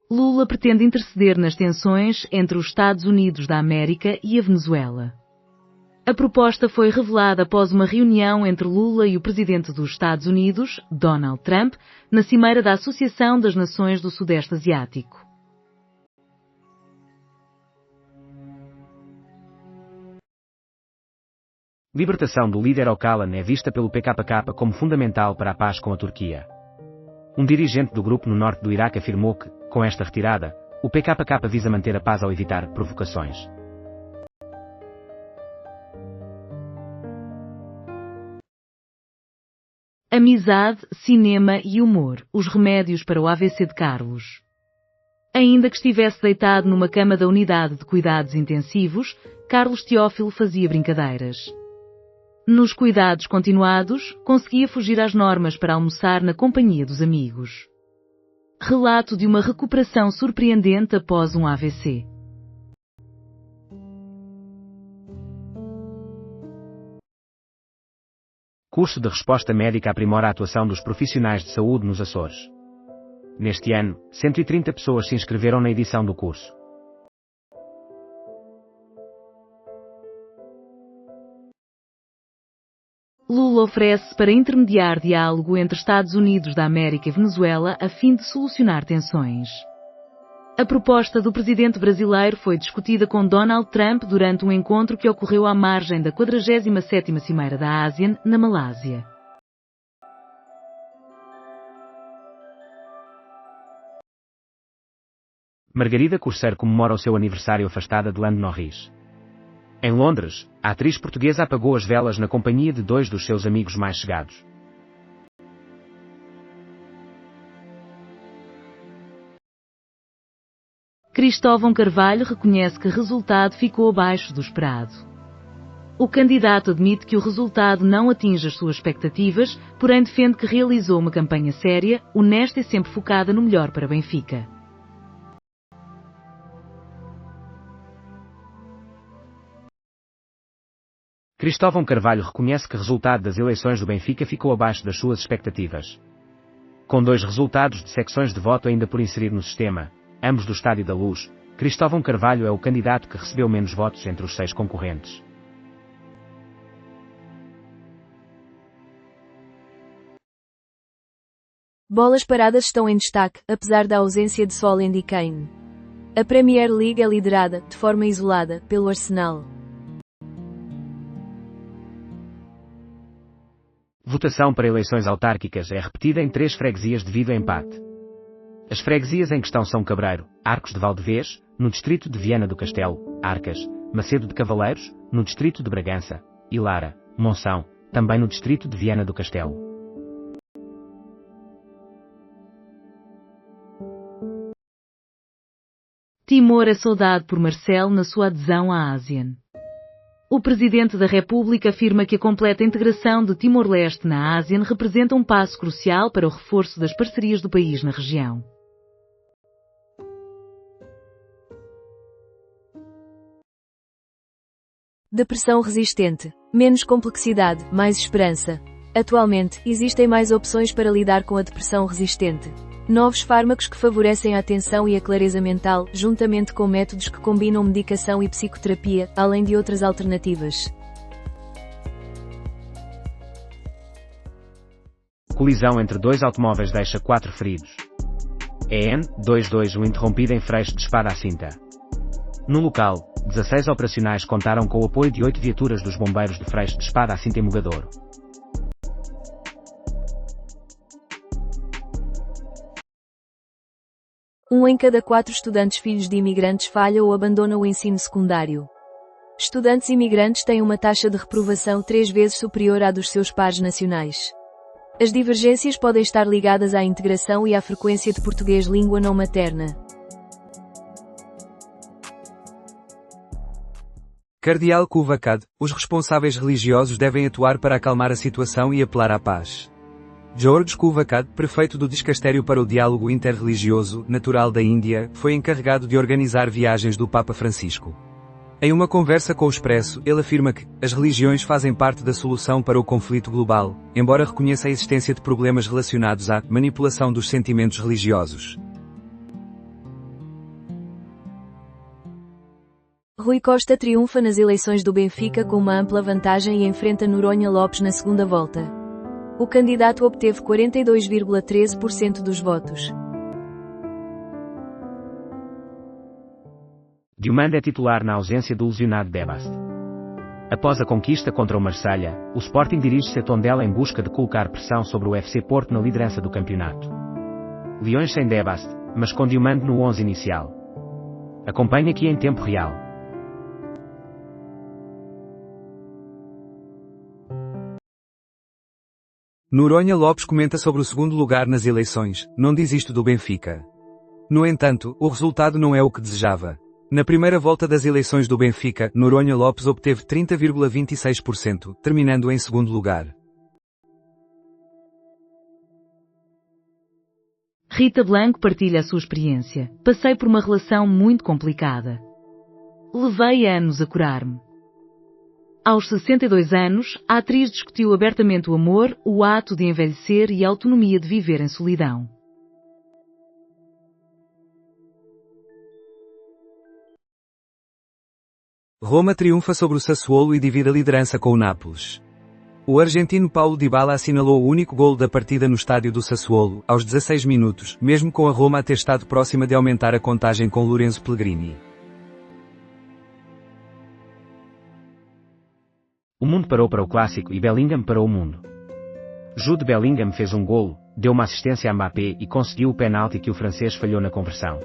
Lula pretende interceder nas tensões entre os Estados Unidos da América e a Venezuela. A proposta foi revelada após uma reunião entre Lula e o presidente dos Estados Unidos, Donald Trump, na cimeira da Associação das Nações do Sudeste Asiático. Libertação do líder Öcalan é vista pelo PKK como fundamental para a paz com a Turquia. Um dirigente do grupo no norte do Iraque afirmou que, com esta retirada, o PKK visa manter a paz ao evitar provocações. Amizade, cinema e humor, os remédios para o AVC de Carlos. Ainda que estivesse deitado numa cama da unidade de cuidados intensivos, Carlos Teófilo fazia brincadeiras. Nos cuidados continuados, conseguia fugir às normas para almoçar na companhia dos amigos. Relato de uma recuperação surpreendente após um AVC. Curso de resposta médica aprimora a atuação dos profissionais de saúde nos Açores. Neste ano, 130 pessoas se inscreveram na edição do curso. Lula oferece para intermediar diálogo entre Estados Unidos da América e Venezuela a fim de solucionar tensões. A proposta do presidente brasileiro foi discutida com Donald Trump durante um encontro que ocorreu à margem da 47ª Cimeira da ASEAN, na Malásia. Margarida Corseiro comemora o seu aniversário afastada de Lando Norris. Em Londres, a atriz portuguesa apagou as velas na companhia de dois dos seus amigos mais chegados. Cristóvão Carvalho reconhece que o resultado ficou abaixo do esperado. O candidato admite que o resultado não atinge as suas expectativas, porém defende que realizou uma campanha séria, honesta e sempre focada no melhor para Benfica. Cristóvão Carvalho reconhece que o resultado das eleições do Benfica ficou abaixo das suas expectativas. Com 2 resultados de secções de voto ainda por inserir no sistema, ambos do Estádio da Luz, Cristóvão Carvalho é o candidato que recebeu menos votos entre os 6 concorrentes. Bolas paradas estão em destaque, apesar da ausência de Sol em Kane. A Premier League é liderada, de forma isolada, pelo Arsenal. Votação para eleições autárquicas é repetida em 3 freguesias devido a empate. As freguesias em questão são Cabreiro, Arcos de Valdevez, no distrito de Viana do Castelo, Arcas, Macedo de Cavaleiros, no distrito de Bragança, e Lara, Monção, também no distrito de Viana do Castelo. Timor é saudado por Marcelo na sua adesão à ASEAN. O Presidente da República afirma que a completa integração de Timor-Leste na ASEAN representa um passo crucial para o reforço das parcerias do país na região. Depressão resistente. Menos complexidade, mais esperança. Atualmente, existem mais opções para lidar com a depressão resistente. Novos fármacos que favorecem a atenção e a clareza mental, juntamente com métodos que combinam medicação e psicoterapia, além de outras alternativas. Colisão entre 2 automóveis deixa 4 feridos. EN 22 interrompida em Freixo de Espada à Cinta. No local, 16 operacionais contaram com o apoio de 8 viaturas dos bombeiros de Freixo de Espada à Cinta em Mogadouro. Um em cada 4 estudantes filhos de imigrantes falha ou abandona o ensino secundário. Estudantes imigrantes têm uma taxa de reprovação 3 vezes superior à dos seus pares nacionais. As divergências podem estar ligadas à integração e à frequência de português língua não materna. Cardeal Kuvakad, os responsáveis religiosos devem atuar para acalmar a situação e apelar à paz. George Kuvakad, prefeito do Discastério para o Diálogo Interreligioso, natural da Índia, foi encarregado de organizar viagens do Papa Francisco. Em uma conversa com o Expresso, ele afirma que as religiões fazem parte da solução para o conflito global, embora reconheça a existência de problemas relacionados à manipulação dos sentimentos religiosos. Rui Costa triunfa nas eleições do Benfica com uma ampla vantagem e enfrenta Noronha Lopes na segunda volta. O candidato obteve 42,13% dos votos. Diomande é titular na ausência do lesionado Debast. Após a conquista contra o Marselha, o Sporting dirige-se a Tondela em busca de colocar pressão sobre o FC Porto na liderança do campeonato. Leões sem Debast, mas com Diomande no 11 inicial. Acompanhe aqui em tempo real. Noronha Lopes comenta sobre o segundo lugar nas eleições: não desisto do Benfica. No entanto, o resultado não é o que desejava. Na primeira volta das eleições do Benfica, Noronha Lopes obteve 30,26%, terminando em segundo lugar. Rita Blanco partilha a sua experiência. Passei por uma relação muito complicada. Levei anos a curar-me. Aos 62 anos, a atriz discutiu abertamente o amor, o ato de envelhecer e a autonomia de viver em solidão. Roma triunfa sobre o Sassuolo e divide a liderança com o Nápoles. O argentino Paulo Dybala assinalou o único golo da partida no estádio do Sassuolo, aos 16 minutos, mesmo com a Roma a ter estado próxima de aumentar a contagem com Lorenzo Pellegrini. O mundo parou para o clássico e Bellingham parou o mundo. Jude Bellingham fez um golo, deu uma assistência a Mbappé e conseguiu o penalti que o francês falhou na conversão.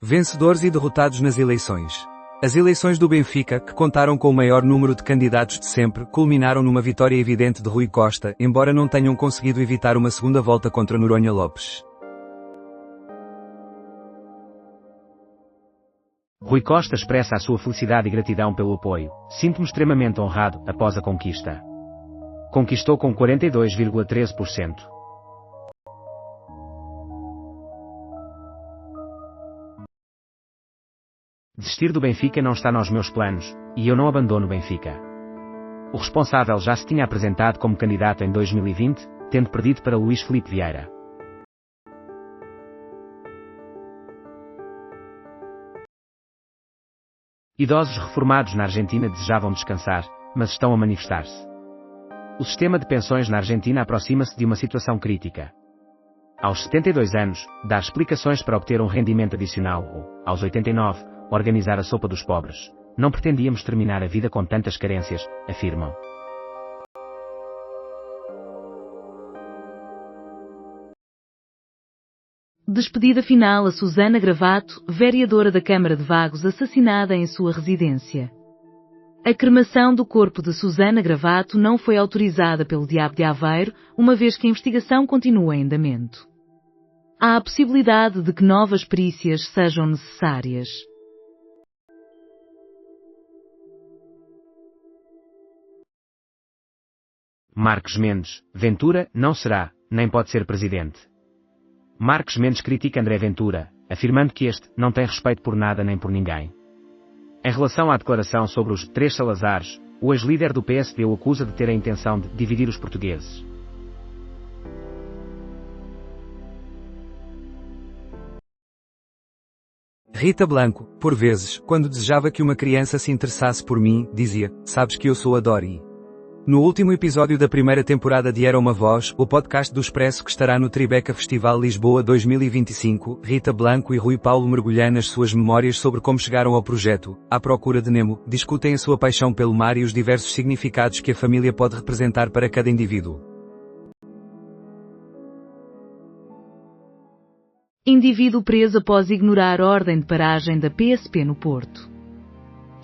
Vencedores e derrotados nas eleições. As eleições do Benfica, que contaram com o maior número de candidatos de sempre, culminaram numa vitória evidente de Rui Costa, embora não tenham conseguido evitar uma segunda volta contra Noronha Lopes. Rui Costa expressa a sua felicidade e gratidão pelo apoio. Sinto-me extremamente honrado, após a conquista. Conquistou com 42,13%. Desistir do Benfica não está nos meus planos, e eu não abandono o Benfica. O responsável já se tinha apresentado como candidato em 2020, tendo perdido para Luís Filipe Vieira. Idosos reformados na Argentina desejavam descansar, mas estão a manifestar-se. O sistema de pensões na Argentina aproxima-se de uma situação crítica. Aos 72 anos, dar explicações para obter um rendimento adicional ou, aos 89, organizar a sopa dos pobres. Não pretendíamos terminar a vida com tantas carências, afirmam. Despedida final a Susana Gravato, vereadora da Câmara de Vagos assassinada em sua residência. A cremação do corpo de Susana Gravato não foi autorizada pelo Diabo de Aveiro, uma vez que a investigação continua em andamento. Há a possibilidade de que novas perícias sejam necessárias. Marcos Mendes, Ventura, não será, nem pode ser presidente. Marcos Mendes critica André Ventura, afirmando que este não tem respeito por nada nem por ninguém. Em relação à declaração sobre os 3 Salazares, o ex-líder do PSD o acusa de ter a intenção de dividir os portugueses. Rita Blanco, por vezes, quando desejava que uma criança se interessasse por mim, dizia: "Sabes que eu sou a Dori." No último episódio da primeira temporada de Era uma Voz, o podcast do Expresso que estará no Tribeca Festival Lisboa 2025, Rita Blanco e Rui Paulo mergulham nas suas memórias sobre como chegaram ao projeto, À Procura de Nemo, discutem a sua paixão pelo mar e os diversos significados que a família pode representar para cada indivíduo. Indivíduo preso após ignorar ordem de paragem da PSP no Porto.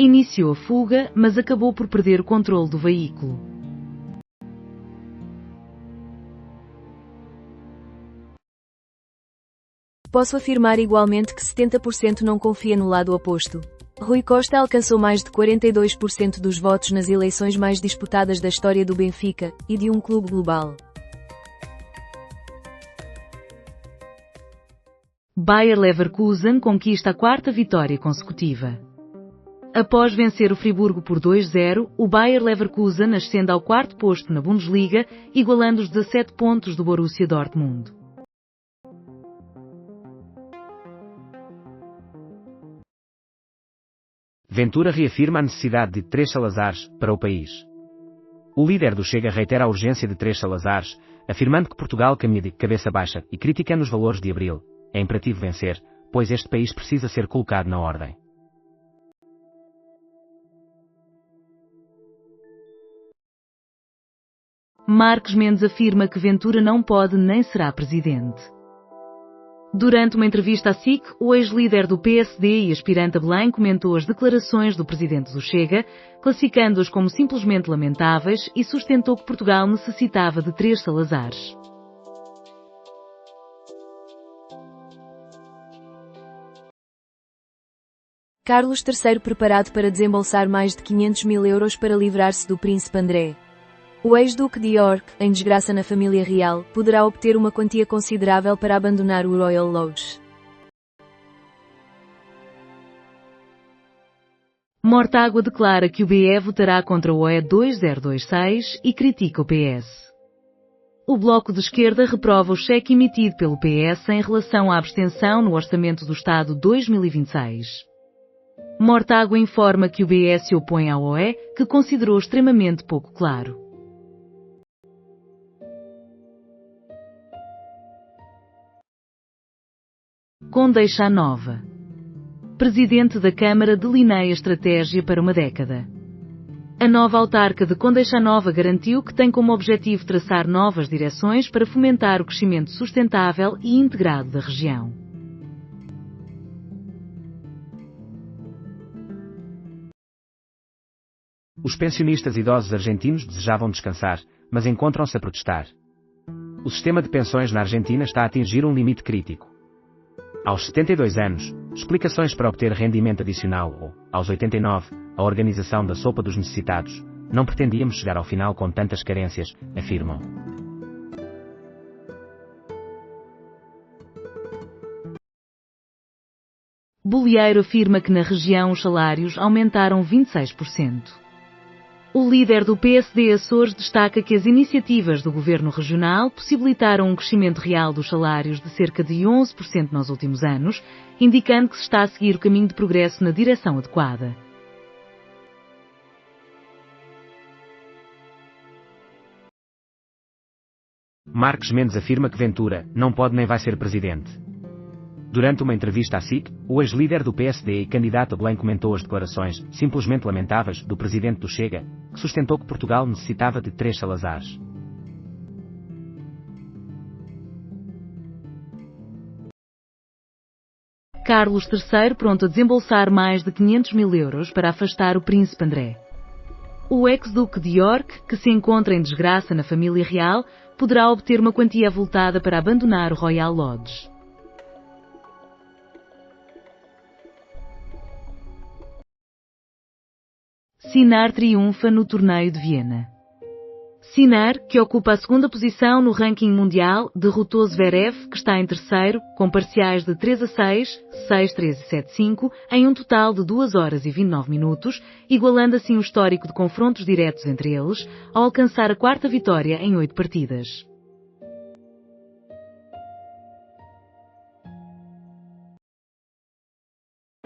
Iniciou a fuga, mas acabou por perder o controle do veículo. Posso afirmar igualmente que 70% não confia no lado oposto. Rui Costa alcançou mais de 42% dos votos nas eleições mais disputadas da história do Benfica, e de um clube global. Bayer Leverkusen conquista a 4ª vitória consecutiva. Após vencer o Friburgo por 2-0, o Bayer Leverkusen ascende ao 4º posto na Bundesliga, igualando os 17 pontos do Borussia Dortmund. Ventura reafirma a necessidade de 3 Salazares para o país. O líder do Chega reitera a urgência de 3 Salazares, afirmando que Portugal caminha de cabeça baixa e criticando os valores de abril. É imperativo vencer, pois este país precisa ser colocado na ordem. Marcos Mendes afirma que Ventura não pode nem será presidente. Durante uma entrevista à SIC, o ex-líder do PSD e aspirante a Belém comentou as declarações do presidente do Chega, classificando-as como simplesmente lamentáveis e sustentou que Portugal necessitava de 3 Salazares. Carlos III preparado para desembolsar mais de 500 mil euros para livrar-se do príncipe André. O ex-duque de York, em desgraça na família real, poderá obter uma quantia considerável para abandonar o Royal Lodge. Mortágua declara que o BE votará contra o OE 2026 e critica o PS. O Bloco de Esquerda reprova o cheque emitido pelo PS em relação à abstenção no Orçamento do Estado 2026. Mortágua informa que o BE se opõe à OE, que considerou extremamente pouco claro. Condeixa Nova. Presidente da Câmara delineia estratégia para uma década. A nova autarca de Condeixa Nova garantiu que tem como objetivo traçar novas direções para fomentar o crescimento sustentável e integrado da região. Os pensionistas idosos argentinos desejavam descansar, mas encontram-se a protestar. O sistema de pensões na Argentina está a atingir um limite crítico. Aos 72 anos, explicações para obter rendimento adicional ou, aos 89, a organização da sopa dos necessitados, não pretendíamos chegar ao final com tantas carências, afirmam. Bolieiro afirma que na região os salários aumentaram 26%. O líder do PSD Açores destaca que as iniciativas do governo regional possibilitaram um crescimento real dos salários de cerca de 11% nos últimos anos, indicando que se está a seguir o caminho de progresso na direção adequada. Marques Mendes afirma que Ventura não pode nem vai ser presidente. Durante uma entrevista à SIC, o ex-líder do PSD e candidato a Belém comentou as declarações, simplesmente lamentáveis, do presidente do Chega, que sustentou que Portugal necessitava de 3 Salazares. Carlos III pronto a desembolsar mais de 500 mil euros para afastar o príncipe André. O ex-duque de York, que se encontra em desgraça na família real, poderá obter uma quantia avultada para abandonar o Royal Lodge. Sinner triunfa no torneio de Viena. Sinner, que ocupa a segunda posição no ranking mundial, derrotou Zverev, que está em terceiro, com parciais de 3-6, 6-3 e 7-5, em um total de 2 horas e 29 minutos, igualando assim o histórico de confrontos diretos entre eles, ao alcançar a 4ª vitória em 8 partidas.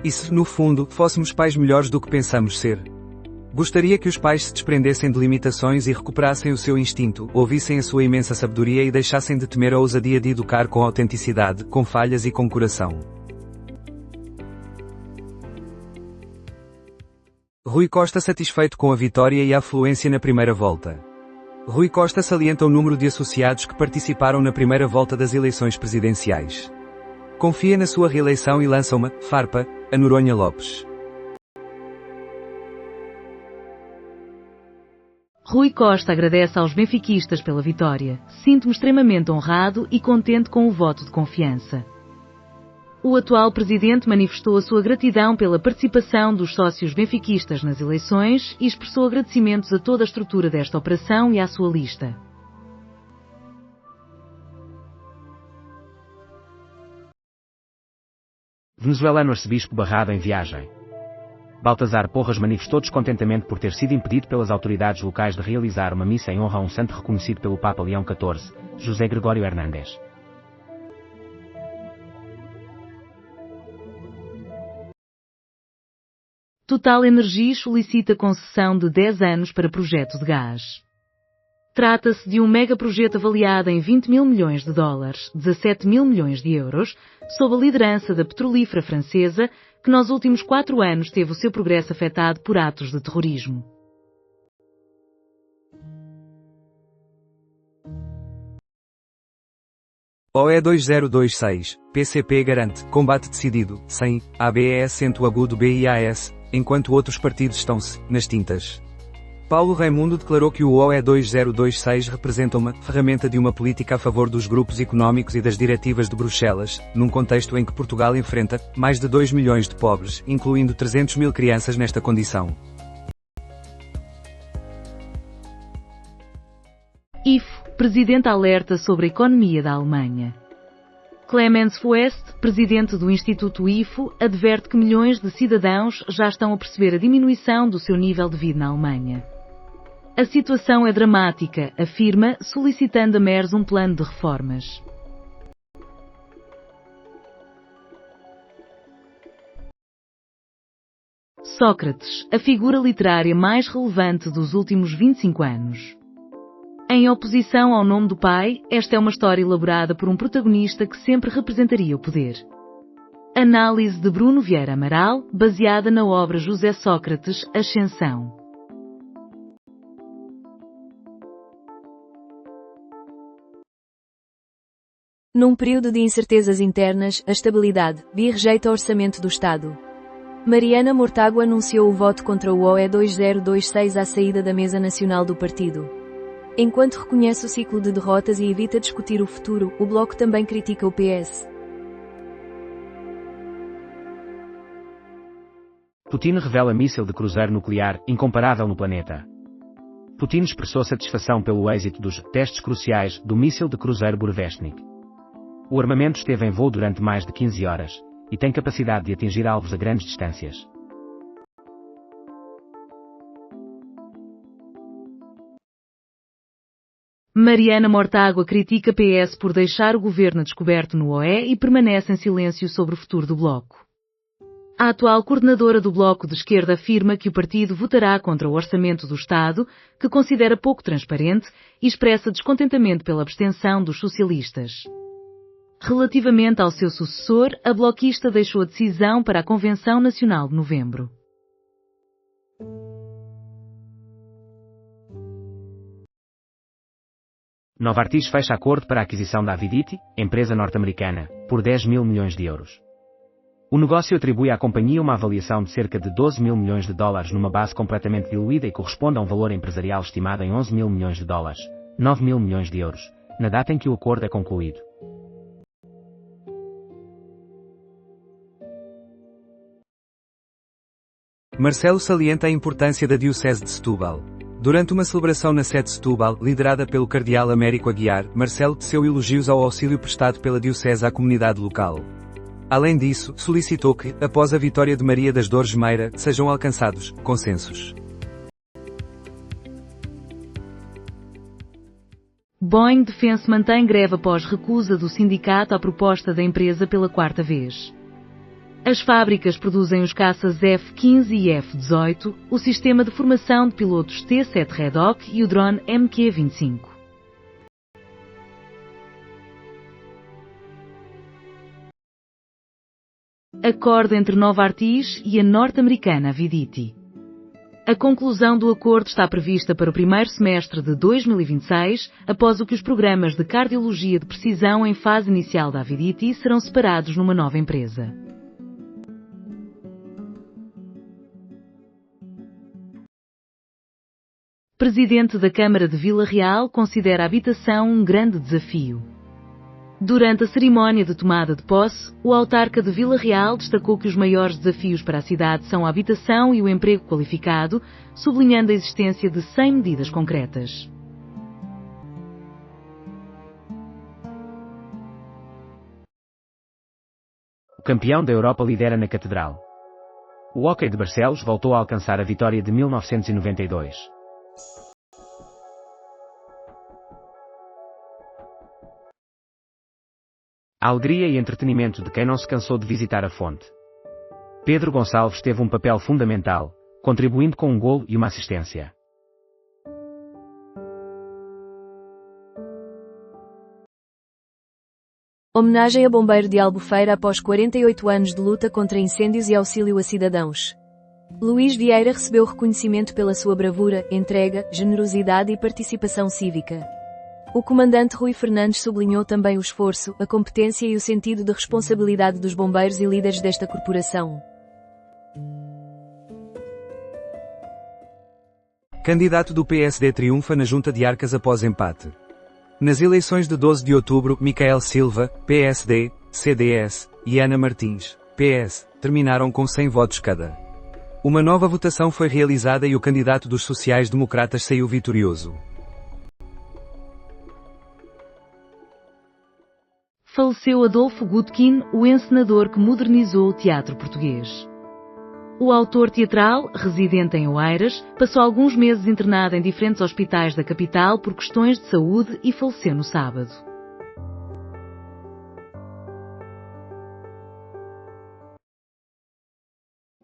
E se, no fundo, fôssemos pais melhores do que pensamos ser? Gostaria que os pais se desprendessem de limitações e recuperassem o seu instinto, ouvissem a sua imensa sabedoria e deixassem de temer a ousadia de educar com autenticidade, com falhas e com coração. Rui Costa satisfeito com a vitória e a afluência na primeira volta. Rui Costa salienta o número de associados que participaram na primeira volta das eleições presidenciais. Confia na sua reeleição e lança uma farpa a Noronha Lopes. Rui Costa agradece aos benfiquistas pela vitória. Sinto-me extremamente honrado e contente com o voto de confiança. O atual presidente manifestou a sua gratidão pela participação dos sócios benfiquistas nas eleições e expressou agradecimentos a toda a estrutura desta operação e à sua lista. Venezuelano arcebispo barrado em viagem. Baltazar Porras manifestou descontentamento por ter sido impedido pelas autoridades locais de realizar uma missa em honra a um santo reconhecido pelo Papa Leão XIV, José Gregório Hernández. Total Energies solicita concessão de 10 anos para projeto de gás. Trata-se de um megaprojeto avaliado em 20 mil milhões de dólares, 17 mil milhões de euros, sob a liderança da petrolífera francesa, que nos últimos 4 anos teve o seu progresso afetado por atos de terrorismo. OE 2026, PCP garante combate decidido, sem ABE acento agudo BIAS, enquanto outros partidos estão-se nas tintas. Paulo Raimundo declarou que o OE 2026 representa uma ferramenta de uma política a favor dos grupos económicos e das diretivas de Bruxelas, num contexto em que Portugal enfrenta mais de 2 milhões de pobres, incluindo 300 mil crianças nesta condição. IFO, presidente alerta sobre a economia da Alemanha. Clemens Fuest, presidente do Instituto IFO, adverte que milhões de cidadãos já estão a perceber a diminuição do seu nível de vida na Alemanha. A situação é dramática, afirma, solicitando a Merz um plano de reformas. Sócrates, a figura literária mais relevante dos últimos 25 anos. Em oposição ao nome do pai, esta é uma história elaborada por um protagonista que sempre representaria o poder. Análise de Bruno Vieira Amaral, baseada na obra José Sócrates, Ascensão. Num período de incertezas internas, a estabilidade, BI rejeita o orçamento do Estado. Mariana Mortágua anunciou o voto contra o OE 2026 à saída da mesa nacional do partido. Enquanto reconhece o ciclo de derrotas e evita discutir o futuro, o Bloco também critica o PS. Putin revela míssil de cruzeiro nuclear incomparável no planeta. Putin expressou satisfação pelo êxito dos testes cruciais do míssil de cruzeiro Burevestnik. O armamento esteve em voo durante mais de 15 horas e tem capacidade de atingir alvos a grandes distâncias. Mariana Mortágua critica PS por deixar o governo descoberto no OE e permanece em silêncio sobre o futuro do Bloco. A atual coordenadora do Bloco de Esquerda afirma que o partido votará contra o orçamento do Estado, que considera pouco transparente, e expressa descontentamento pela abstenção dos socialistas. Relativamente ao seu sucessor, a bloquista deixou a decisão para a Convenção Nacional de novembro. Novartis fecha acordo para a aquisição da Avidity, empresa norte-americana, por 10 mil milhões de euros. O negócio atribui à companhia uma avaliação de cerca de 12 mil milhões de dólares numa base completamente diluída e corresponde a um valor empresarial estimado em 11 mil milhões de dólares, 9 mil milhões de euros, na data em que o acordo é concluído. Marcelo salienta a importância da Diocese de Setúbal. Durante uma celebração na sede de Setúbal, liderada pelo cardeal Américo Aguiar, Marcelo teceu elogios ao auxílio prestado pela Diocese à comunidade local. Além disso, solicitou que, após a vitória de Maria das Dores Meira, sejam alcançados consensos. Boeing Defense mantém greve após recusa do sindicato à proposta da empresa pela quarta vez. As fábricas produzem os caças F-15 e F-18, o sistema de formação de pilotos T-7 Red Hawk e o drone MQ-25. Acordo entre Novartis e a norte-americana Avidity. A conclusão do acordo está prevista para o primeiro semestre de 2026, após o que os programas de cardiologia de precisão em fase inicial da Avidity serão separados numa nova empresa. Presidente da Câmara de Vila Real considera a habitação um grande desafio. Durante a cerimónia de tomada de posse, o autarca de Vila Real destacou que os maiores desafios para a cidade são a habitação e o emprego qualificado, sublinhando a existência de 100 medidas concretas. O campeão da Europa lidera na Catedral. O Hóquei de Barcelos voltou a alcançar a vitória de 1992. A alegria e entretenimento de quem não se cansou de visitar a fonte. Pedro Gonçalves teve um papel fundamental, contribuindo com um golo e uma assistência. Homenagem a bombeiro de Albufeira após 48 anos de luta contra incêndios e auxílio a cidadãos. Luís Vieira recebeu reconhecimento pela sua bravura, entrega, generosidade e participação cívica. O comandante Rui Fernandes sublinhou também o esforço, a competência e o sentido de responsabilidade dos bombeiros e líderes desta corporação. Candidato do PSD triunfa na Junta de Arcas após empate. Nas eleições de 12 de outubro, Micael Silva, PSD, CDS, e Ana Martins, PS, terminaram com 100 votos cada. Uma nova votação foi realizada e o candidato dos sociais-democratas saiu vitorioso. Faleceu Adolfo Gutkin, o encenador que modernizou o teatro português. O autor teatral, residente em Oeiras, passou alguns meses internado em diferentes hospitais da capital por questões de saúde e faleceu no sábado.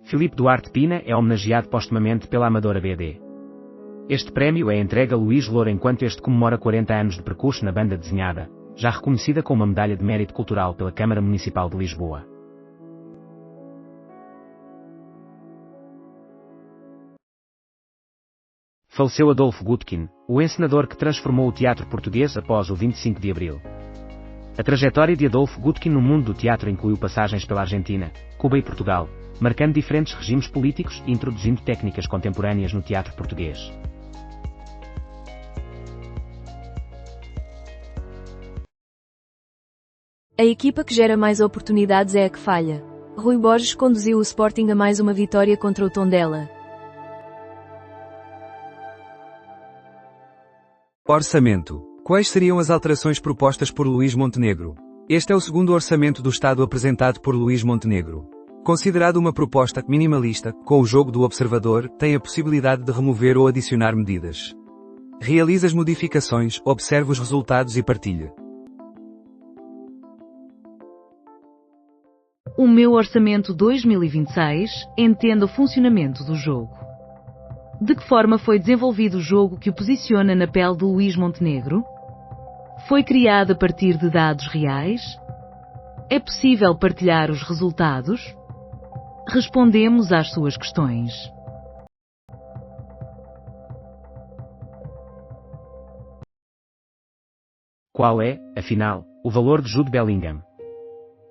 Filipe Duarte Pina é homenageado postumamente pela Amadora BD. Este prémio é entregue a Luís Louro enquanto este comemora 40 anos de percurso na banda desenhada, já reconhecida com uma medalha de mérito cultural pela Câmara Municipal de Lisboa. Faleceu Adolfo Gutkin, o encenador que transformou o teatro português após o 25 de Abril. A trajetória de Adolfo Gutkin no mundo do teatro incluiu passagens pela Argentina, Cuba e Portugal, marcando diferentes regimes políticos e introduzindo técnicas contemporâneas no teatro português. A equipa que gera mais oportunidades é a que falha. Rui Borges conduziu o Sporting a mais uma vitória contra o Tondela. Orçamento. Quais seriam as alterações propostas por Luís Montenegro? Este é o segundo orçamento do Estado apresentado por Luís Montenegro. Considerado uma proposta minimalista, com o jogo do observador, tem a possibilidade de remover ou adicionar medidas. Realize as modificações, observe os resultados e partilhe. O meu orçamento 2026 entende o funcionamento do jogo. De que forma foi desenvolvido o jogo que o posiciona na pele de Luís Montenegro? Foi criado a partir de dados reais? É possível partilhar os resultados? Respondemos às suas questões. Qual é, afinal, o valor de Jude Bellingham?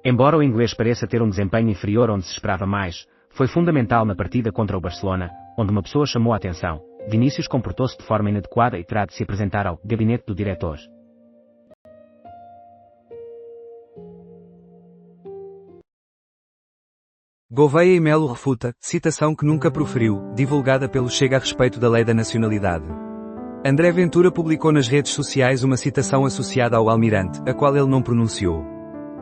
Embora o inglês pareça ter um desempenho inferior onde se esperava mais, foi fundamental na partida contra o Barcelona, onde uma pessoa chamou a atenção. Vinícius comportou-se de forma inadequada e terá de se apresentar ao gabinete do diretor. Gouveia e Melo refuta, citação que nunca proferiu, divulgada pelo Chega a respeito da lei da nacionalidade. André Ventura publicou nas redes sociais uma citação associada ao almirante, a qual ele não pronunciou.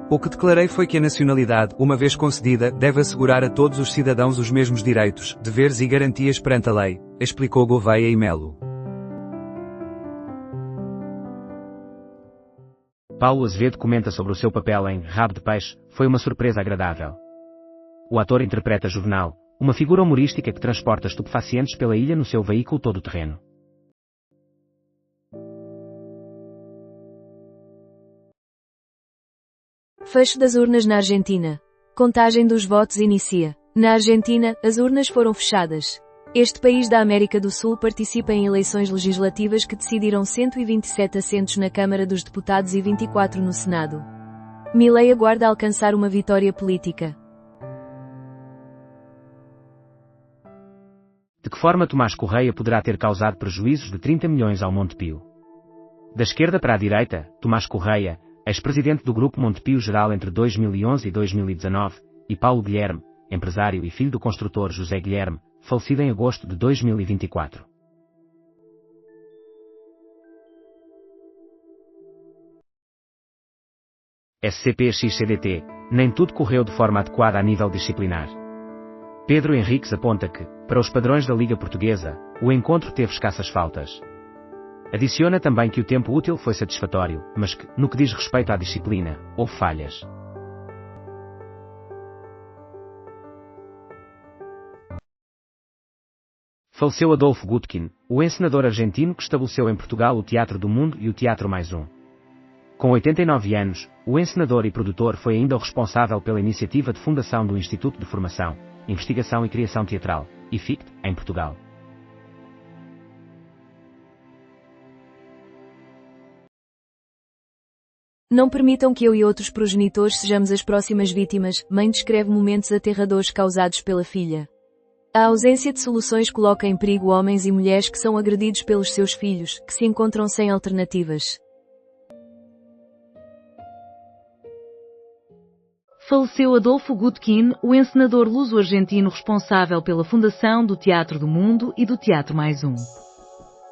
O que declarei foi que a nacionalidade, uma vez concedida, deve assegurar a todos os cidadãos os mesmos direitos, deveres e garantias perante a lei, explicou Gouveia e Melo. Paulo Azevedo comenta sobre o seu papel em Rabo de Peixe, foi uma surpresa agradável. O ator interpreta Juvenal, uma figura humorística que transporta estupefacientes pela ilha no seu veículo todo-terreno. Fecho das urnas na Argentina. Contagem dos votos inicia. Na Argentina, as urnas foram fechadas. Este país da América do Sul participa em eleições legislativas que decidiram 127 assentos na Câmara dos Deputados e 24 no Senado. Milei aguarda alcançar uma vitória política. De que forma Tomás Correia poderá ter causado prejuízos de 30 milhões ao Montepio? Da esquerda para a direita, Tomás Correia, ex-presidente do Grupo Montepio Geral entre 2011 e 2019, e Paulo Guilherme, empresário e filho do construtor José Guilherme, falecido em agosto de 2024. SCP-XCDT, nem tudo correu de forma adequada a nível disciplinar. Pedro Henriques aponta que, para os padrões da Liga Portuguesa, o encontro teve escassas faltas. Adiciona também que o tempo útil foi satisfatório, mas que, no que diz respeito à disciplina, houve falhas. Faleceu Adolfo Gutkin, o encenador argentino que estabeleceu em Portugal o Teatro do Mundo e o Teatro Mais Um. Com 89 anos, o encenador e produtor foi ainda o responsável pela iniciativa de fundação do Instituto de Formação, Investigação e Criação Teatral, IFICT, em Portugal. Não permitam que eu e outros progenitores sejamos as próximas vítimas, mãe descreve momentos aterradores causados pela filha. A ausência de soluções coloca em perigo homens e mulheres que são agredidos pelos seus filhos, que se encontram sem alternativas. Faleceu Adolfo Gutkin, o encenador luso-argentino responsável pela fundação do Teatro do Mundo e do Teatro Mais Um.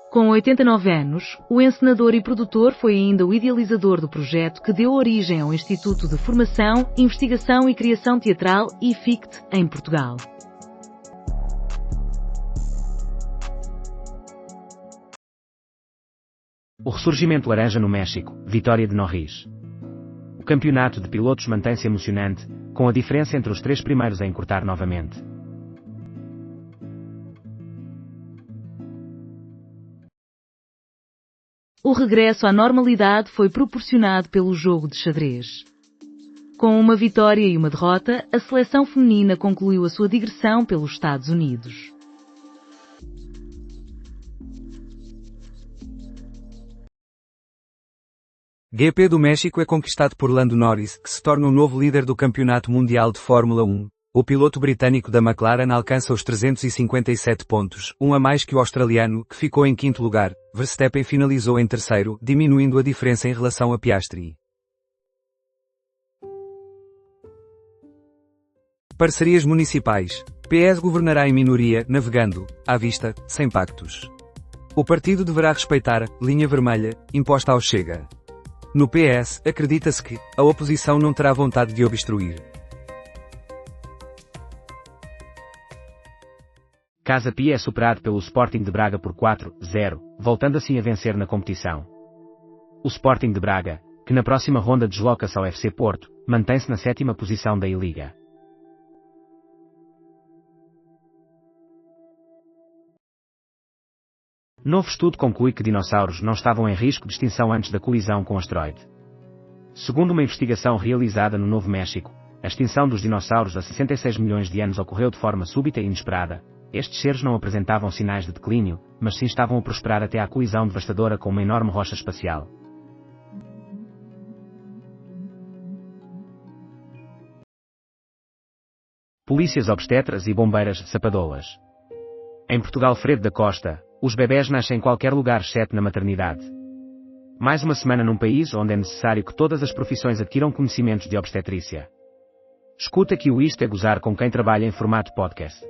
Com 89 anos, o encenador e produtor foi ainda o idealizador do projeto que deu origem ao Instituto de Formação, Investigação e Criação Teatral, IFICT, em Portugal. O ressurgimento laranja no México, vitória de Norris. O campeonato de pilotos mantém-se emocionante, com a diferença entre os três primeiros a encurtar novamente. O regresso à normalidade foi proporcionado pelo jogo de xadrez. Com uma vitória e uma derrota, a seleção feminina concluiu a sua digressão pelos Estados Unidos. GP do México é conquistado por Lando Norris, que se torna o novo líder do Campeonato Mundial de Fórmula 1. O piloto britânico da McLaren alcança os 357 pontos, um a mais que o australiano, que ficou em quinto lugar. Verstappen finalizou em terceiro, diminuindo a diferença em relação a Piastri. Parcerias municipais. PS governará em minoria, navegando, à vista, sem pactos. O partido deverá respeitar a linha vermelha imposta ao Chega. No PS, acredita-se que a oposição não terá vontade de obstruir. Casa Pia é superado pelo Sporting de Braga por 4-0, voltando assim a vencer na competição. O Sporting de Braga, que na próxima ronda desloca-se ao FC Porto, mantém-se na 7ª posição da I-Liga. Novo estudo conclui que dinossauros não estavam em risco de extinção antes da colisão com o asteroide. Segundo uma investigação realizada no Novo México, a extinção dos dinossauros há 66 milhões de anos ocorreu de forma súbita e inesperada. Estes seres não apresentavam sinais de declínio, mas sim estavam a prosperar até à colisão devastadora com uma enorme rocha espacial. Polícias obstetras e bombeiras sapadolas. Em Portugal, Fredo da Costa, os bebés nascem em qualquer lugar exceto na maternidade. Mais uma semana num país onde é necessário que todas as profissões adquiram conhecimentos de obstetrícia. Escuta que o Isto é Gozar com quem trabalha em formato podcast.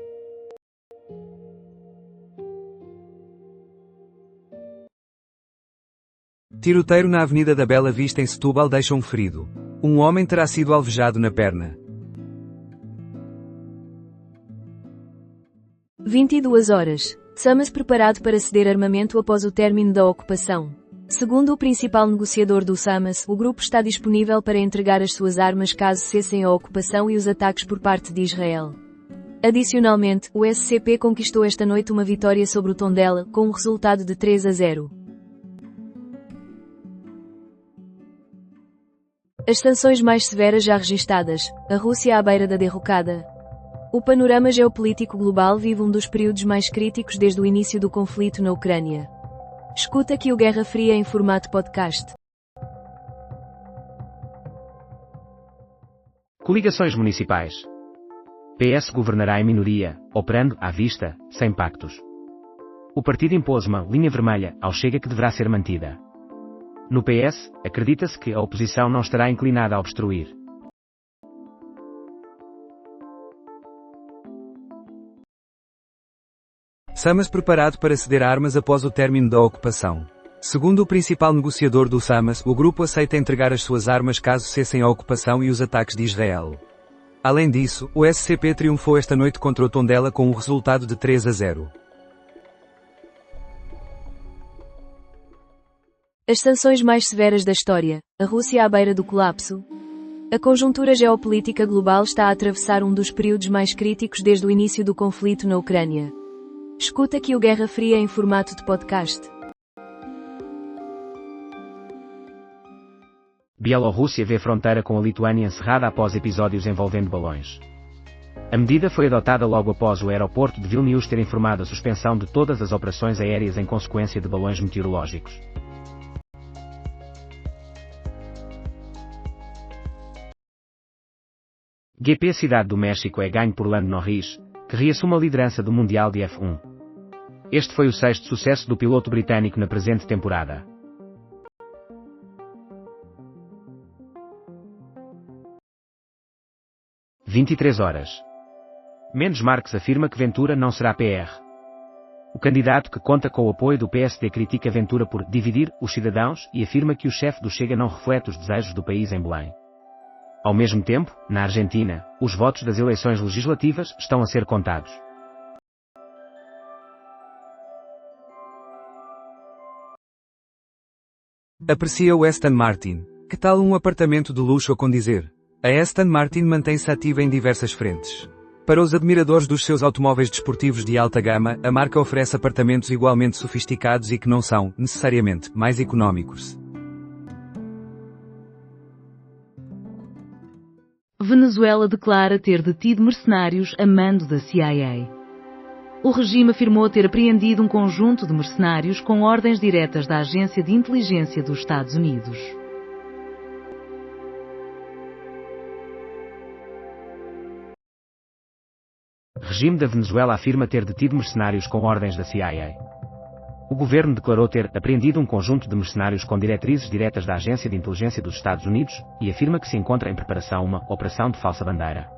Tiroteiro na Avenida da Bela Vista em Setúbal deixa um ferido. Um homem terá sido alvejado na perna. 22 horas. Samas preparado para ceder armamento após o término da ocupação. Segundo o principal negociador do Hamas, o grupo está disponível para entregar as suas armas caso cessem a ocupação e os ataques por parte de Israel. Adicionalmente, o SCP conquistou esta noite uma vitória sobre o Tondela, com um resultado de 3-0. As sanções mais severas já registadas. A Rússia à beira da derrocada. O panorama geopolítico global vive um dos períodos mais críticos desde o início do conflito na Ucrânia. Escuta aqui o Guerra Fria em formato podcast. Coligações municipais. PS governará em minoria, operando à vista, sem pactos. O partido impôs uma linha vermelha ao Chega que deverá ser mantida. No PS, acredita-se que a oposição não estará inclinada a obstruir. Samas preparado para ceder armas após o término da ocupação. Segundo o principal negociador do Hamas, o grupo aceita entregar as suas armas caso cessem a ocupação e os ataques de Israel. Além disso, o SCP triunfou esta noite contra o Tondela com um resultado de 3-0. As sanções mais severas da história. A Rússia à beira do colapso. A conjuntura geopolítica global está a atravessar um dos períodos mais críticos desde o início do conflito na Ucrânia. Escuta aqui o Guerra Fria em formato de podcast. Bielorrússia vê fronteira com a Lituânia encerrada após episódios envolvendo balões. A medida foi adotada logo após o aeroporto de Vilnius ter informado a suspensão de todas as operações aéreas em consequência de balões meteorológicos. GP Cidade do México é ganho por Lando Norris, que reassume a liderança do Mundial de F1. Este foi o 6º sucesso do piloto britânico na presente temporada. – 23 horas. Mendes Marques afirma que Ventura não será PR. O candidato, que conta com o apoio do PSD, critica Ventura por dividir os cidadãos e afirma que o chefe do Chega não reflete os desejos do país em Belém. Ao mesmo tempo, na Argentina, os votos das eleições legislativas estão a ser contados. Aprecia o Aston Martin. Que tal um apartamento de luxo a condizer? A Aston Martin mantém-se ativa em diversas frentes. Para os admiradores dos seus automóveis desportivos de alta gama, a marca oferece apartamentos igualmente sofisticados e que não são, necessariamente, mais económicos. Venezuela declara ter detido mercenários a mando da CIA. O regime afirmou ter apreendido um conjunto de mercenários com ordens diretas da Agência de Inteligência dos Estados Unidos. Regime da Venezuela afirma ter detido mercenários com ordens da CIA. O governo declarou ter apreendido um conjunto de mercenários com diretrizes diretas da Agência de Inteligência dos Estados Unidos e afirma que se encontra em preparação uma operação de falsa bandeira.